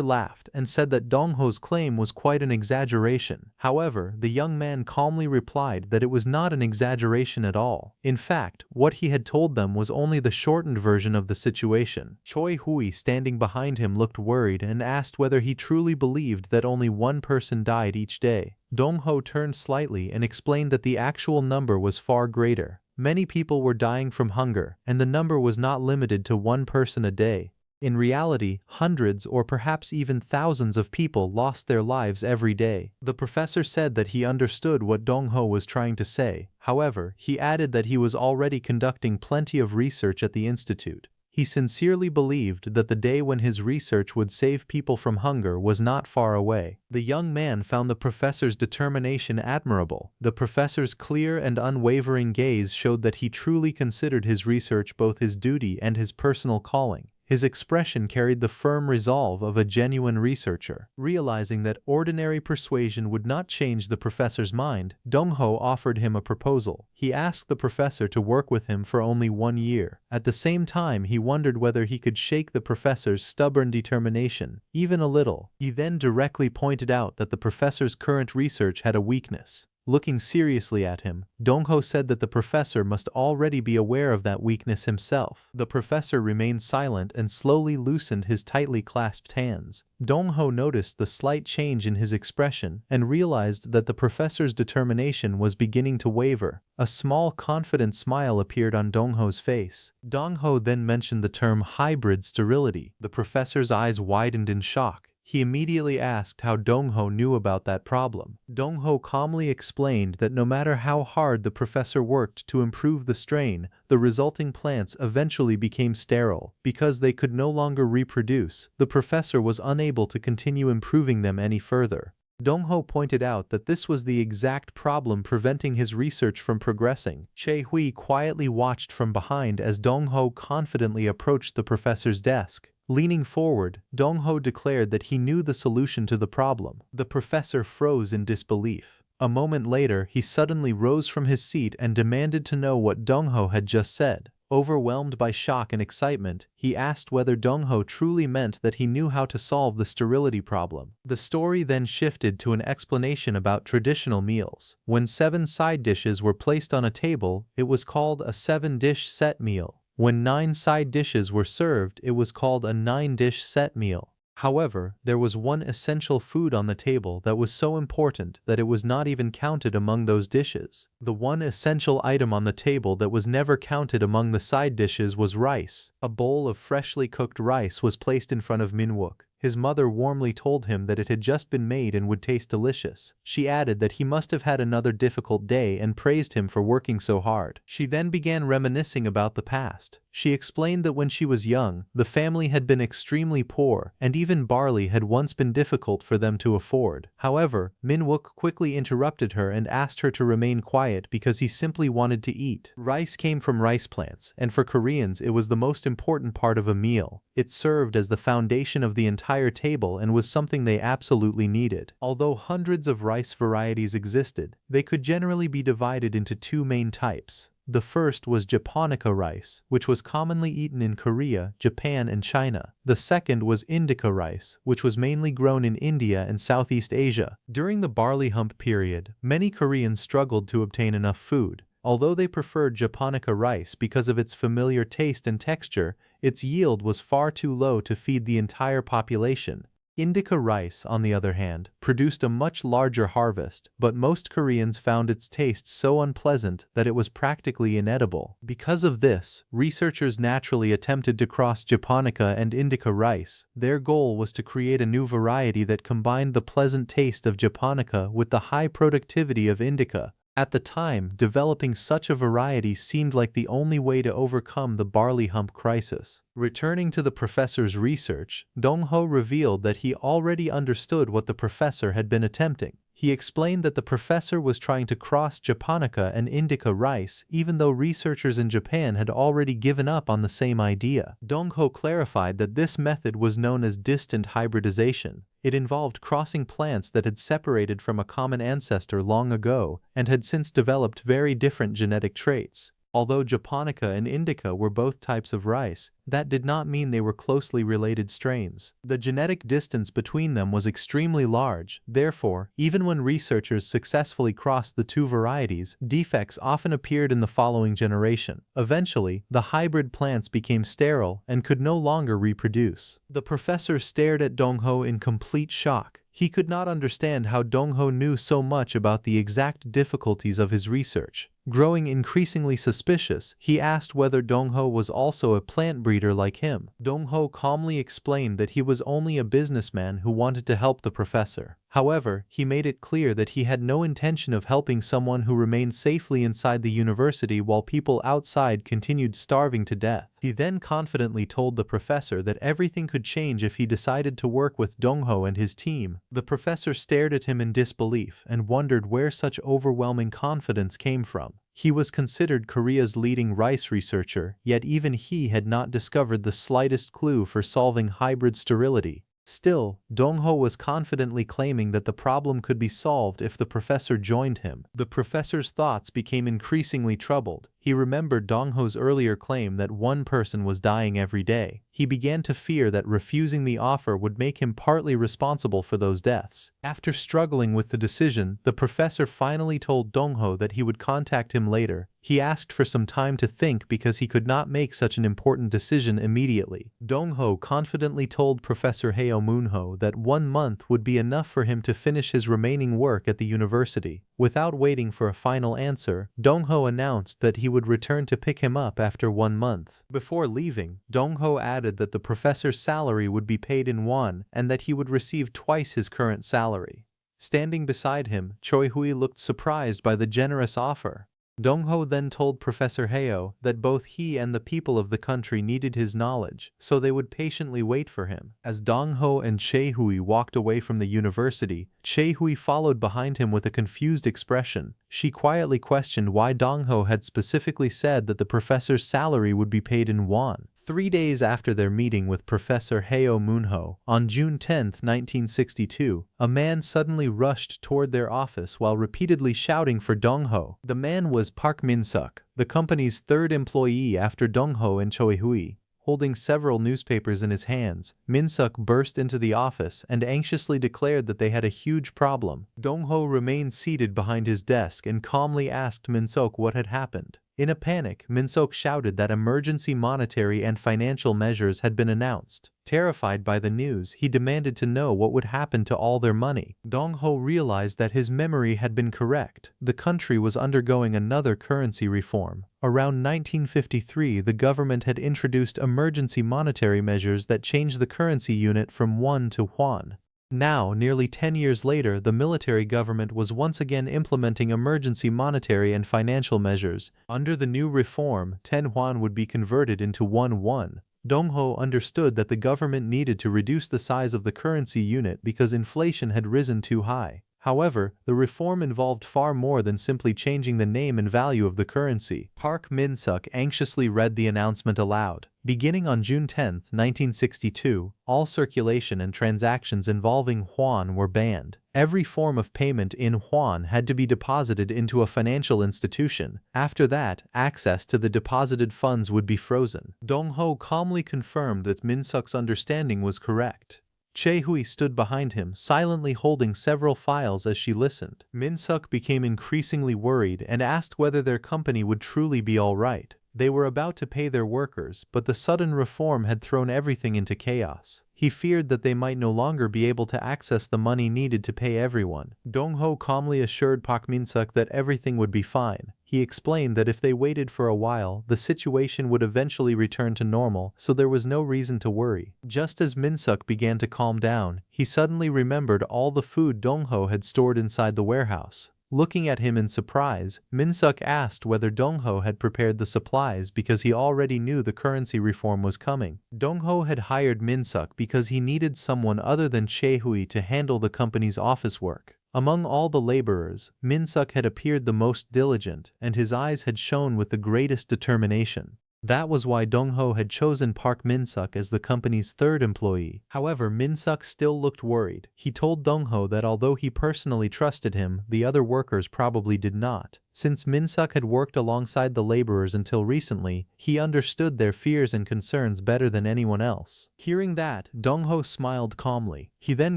laughed and said that Dong-ho's claim was quite an exaggeration. However, the young man calmly replied that it was not an exaggeration at all. In fact, what he had told them was only the shortened version of the situation. Choi Hui, standing behind him, looked worried and asked whether he truly believed that only one person died each day. Dong-ho turned slightly and explained that the actual number was far greater. Many people were dying from hunger, and the number was not limited to one person a day. In reality, hundreds or perhaps even thousands of people lost their lives every day. The professor said that he understood what Dong-ho was trying to say. However, he added that he was already conducting plenty of research at the institute. He sincerely believed that the day when his research would save people from hunger was not far away. The young man found the professor's determination admirable. The professor's clear and unwavering gaze showed that he truly considered his research both his duty and his personal calling. His expression carried the firm resolve of a genuine researcher. Realizing that ordinary persuasion would not change the professor's mind, Dong-ho offered him a proposal. He asked the professor to work with him for only 1 year. At the same time, he wondered whether he could shake the professor's stubborn determination, even a little. He then directly pointed out that the professor's current research had a weakness. Looking seriously at him, Dong-ho said that the professor must already be aware of that weakness himself. The professor remained silent and slowly loosened his tightly clasped hands. Dong-ho noticed the slight change in his expression and realized that the professor's determination was beginning to waver. A small, confident smile appeared on Dong-ho's face. Dong-ho then mentioned the term hybrid sterility. The professor's eyes widened in shock. He immediately asked how Dong-ho knew about that problem. Dong-ho calmly explained that no matter how hard the professor worked to improve the strain, the resulting plants eventually became sterile. Because they could no longer reproduce, the professor was unable to continue improving them any further. Dong-ho pointed out that this was the exact problem preventing his research from progressing. Choi Hui quietly watched from behind as Dong-ho confidently approached the professor's desk. Leaning forward, Dong-ho declared that he knew the solution to the problem. The professor froze in disbelief. A moment later, he suddenly rose from his seat and demanded to know what Dong-ho had just said. Overwhelmed by shock and excitement, he asked whether Dong-ho truly meant that he knew how to solve the sterility problem. The story then shifted to an explanation about traditional meals. When 7 side dishes were placed on a table, it was called a 7-dish set meal. When 9 side dishes were served, it was called a 9-dish set meal. However, there was one essential food on the table that was so important that it was not even counted among those dishes. The one essential item on the table that was never counted among the side dishes was rice. A bowl of freshly cooked rice was placed in front of Min-wook. His mother warmly told him that it had just been made and would taste delicious. She added that he must have had another difficult day and praised him for working so hard. She then began reminiscing about the past. She explained that when she was young, the family had been extremely poor, and even barley had once been difficult for them to afford. However, Min-wook quickly interrupted her and asked her to remain quiet because he simply wanted to eat. Rice came from rice plants, and for Koreans it was the most important part of a meal. It served as the foundation of the entire table and was something they absolutely needed. Although hundreds of rice varieties existed, they could generally be divided into two main types. The first was japonica rice, which was commonly eaten in Korea, Japan, and China. The second was indica rice, which was mainly grown in India and Southeast Asia. During the barley hump period, many Koreans struggled to obtain enough food. Although they preferred japonica rice because of its familiar taste and texture, its yield was far too low to feed the entire population. Indica rice, on the other hand, produced a much larger harvest, but most Koreans found its taste so unpleasant that it was practically inedible. Because of this, researchers naturally attempted to cross japonica and indica rice. Their goal was to create a new variety that combined the pleasant taste of japonica with the high productivity of indica. At the time, developing such a variety seemed like the only way to overcome the barley hump crisis. Returning to the professor's research, Dong-ho revealed that he already understood what the professor had been attempting. He explained that the professor was trying to cross japonica and indica rice even though researchers in Japan had already given up on the same idea. Dong-ho clarified that this method was known as distant hybridization. It involved crossing plants that had separated from a common ancestor long ago and had since developed very different genetic traits. Although japonica and indica were both types of rice, that did not mean they were closely related strains. The genetic distance between them was extremely large. Therefore, even when researchers successfully crossed the two varieties, defects often appeared in the following generation. Eventually, the hybrid plants became sterile and could no longer reproduce. The professor stared at Dong-ho in complete shock. He could not understand how Dong-ho knew so much about the exact difficulties of his research. Growing increasingly suspicious, he asked whether Dong-ho was also a plant breeder like him. Dong-ho calmly explained that he was only a businessman who wanted to help the professor. However, he made it clear that he had no intention of helping someone who remained safely inside the university while people outside continued starving to death. He then confidently told the professor that everything could change if he decided to work with Dong-ho and his team. The professor stared at him in disbelief and wondered where such overwhelming confidence came from. He was considered Korea's leading rice researcher, yet even he had not discovered the slightest clue for solving hybrid sterility. Still, Dong-ho was confidently claiming that the problem could be solved if the professor joined him. The professor's thoughts became increasingly troubled. He remembered Dong-ho's earlier claim that one person was dying every day. He began to fear that refusing the offer would make him partly responsible for those deaths. After struggling with the decision, the professor finally told Dong-ho that he would contact him later. He asked for some time to think because he could not make such an important decision immediately. Dong-ho confidently told Professor Heo Moon-ho that 1 month would be enough for him to finish his remaining work at the university. Without waiting for a final answer, Dong-ho announced that he would return to pick him up after 1 month. Before leaving, Dong-ho added that the professor's salary would be paid in won and that he would receive twice his current salary. Standing beside him, Choi-hui looked surprised by the generous offer. Dong-ho then told Professor Heo that both he and the people of the country needed his knowledge, so they would patiently wait for him. As Dong-ho and Choi-hui walked away from the university, Choi-hui followed behind him with a confused expression. She quietly questioned why Dong-ho had specifically said that the professor's salary would be paid in won. 3 days after their meeting with Professor Heo Moon-ho, on June 10, 1962, a man suddenly rushed toward their office while repeatedly shouting for Dong-ho. The man was Park Min-suk, the company's third employee after Dong-ho and Choi-hui. Holding several newspapers in his hands, Min-suk burst into the office and anxiously declared that they had a huge problem. Dong-ho remained seated behind his desk and calmly asked Min-suk what had happened. In a panic, Min-suk shouted that emergency monetary and financial measures had been announced. Terrified by the news, he demanded to know what would happen to all their money. Dong-ho realized that his memory had been correct. The country was undergoing another currency reform. Around 1953, the government had introduced emergency monetary measures that changed the currency unit from won to yuan. Now, nearly 10 years later, the military government was once again implementing emergency monetary and financial measures. Under the new reform, 10 yuan would be converted into 1 won. Dong-ho understood that the government needed to reduce the size of the currency unit because inflation had risen too high. However, the reform involved far more than simply changing the name and value of the currency. Park Min-suk anxiously read the announcement aloud. Beginning on June 10, 1962, all circulation and transactions involving yuan were banned. Every form of payment in yuan had to be deposited into a financial institution. After that, access to the deposited funds would be frozen. Dong-ho calmly confirmed that Min-suk's understanding was correct. Chae-hui stood behind him, silently holding several files as she listened. Min-suk became increasingly worried and asked whether their company would truly be all right. They were about to pay their workers, but the sudden reform had thrown everything into chaos. He feared that they might no longer be able to access the money needed to pay everyone. Dong-ho calmly assured Park Min-suk that everything would be fine. He explained that if they waited for a while, the situation would eventually return to normal, so there was no reason to worry. Just as Min-suk began to calm down, he suddenly remembered all the food Dong-ho had stored inside the warehouse. Looking at him in surprise, Min-suk asked whether Dong-ho had prepared the supplies because he already knew the currency reform was coming. Dong-ho had hired Min-suk because he needed someone other than Chae-hui to handle the company's office work. Among all the laborers, Min-suk had appeared the most diligent, and his eyes had shone with the greatest determination. That was why Dong-ho had chosen Park Min-suk as the company's third employee. However, Min-suk still looked worried. He told Dong-ho that although he personally trusted him, the other workers probably did not. Since Min-suk had worked alongside the laborers until recently, he understood their fears and concerns better than anyone else. Hearing that, Dong-ho smiled calmly. He then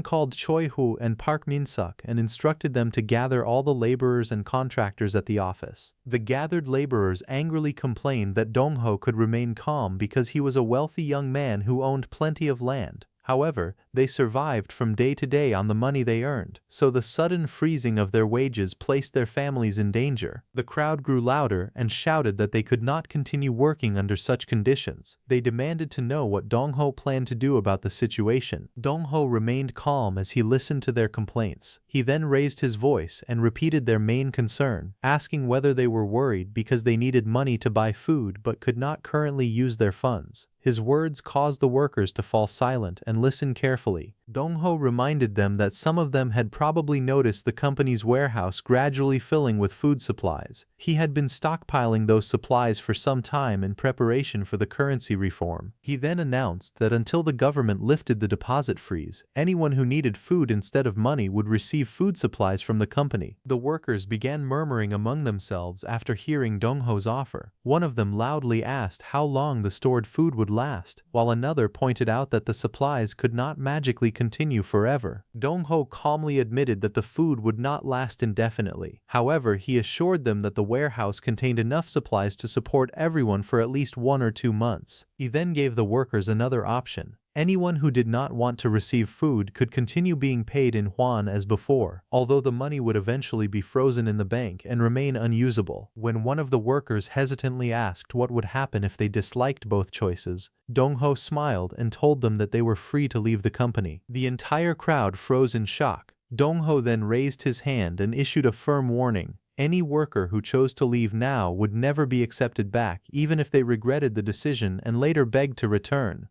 called Choi-hu and Park Min-suk and instructed them to gather all the laborers and contractors at the office. The gathered laborers angrily complained that Dong-ho could remain calm because he was a wealthy young man who owned plenty of land. However, they survived from day to day on the money they earned, so the sudden freezing of their wages placed their families in danger. The crowd grew louder and shouted that they could not continue working under such conditions. They demanded to know what Dong-ho planned to do about the situation. Dong-ho remained calm as he listened to their complaints. He then raised his voice and repeated their main concern, asking whether they were worried because they needed money to buy food but could not currently use their funds. His words caused the workers to fall silent and listen carefully. Dong-ho reminded them that some of them had probably noticed the company's warehouse gradually filling with food supplies. He had been stockpiling those supplies for some time in preparation for the currency reform. He then announced that until the government lifted the deposit freeze, anyone who needed food instead of money would receive food supplies from the company. The workers began murmuring among themselves after hearing Dong-ho's offer. One of them loudly asked how long the stored food would last, while another pointed out that the supplies could not magically continue forever. Dong-ho calmly admitted that the food would not last indefinitely. However, he assured them that the warehouse contained enough supplies to support everyone for at least 1 or 2 months. He then gave the workers another option. Anyone who did not want to receive food could continue being paid in yuan as before, although the money would eventually be frozen in the bank and remain unusable. When one of the workers hesitantly asked what would happen if they disliked both choices, Dong-ho smiled and told them that they were free to leave the company. The entire crowd froze in shock. Dong-ho then raised his hand and issued a firm warning. Any worker who chose to leave now would never be accepted back, even if they regretted the decision and later begged to return.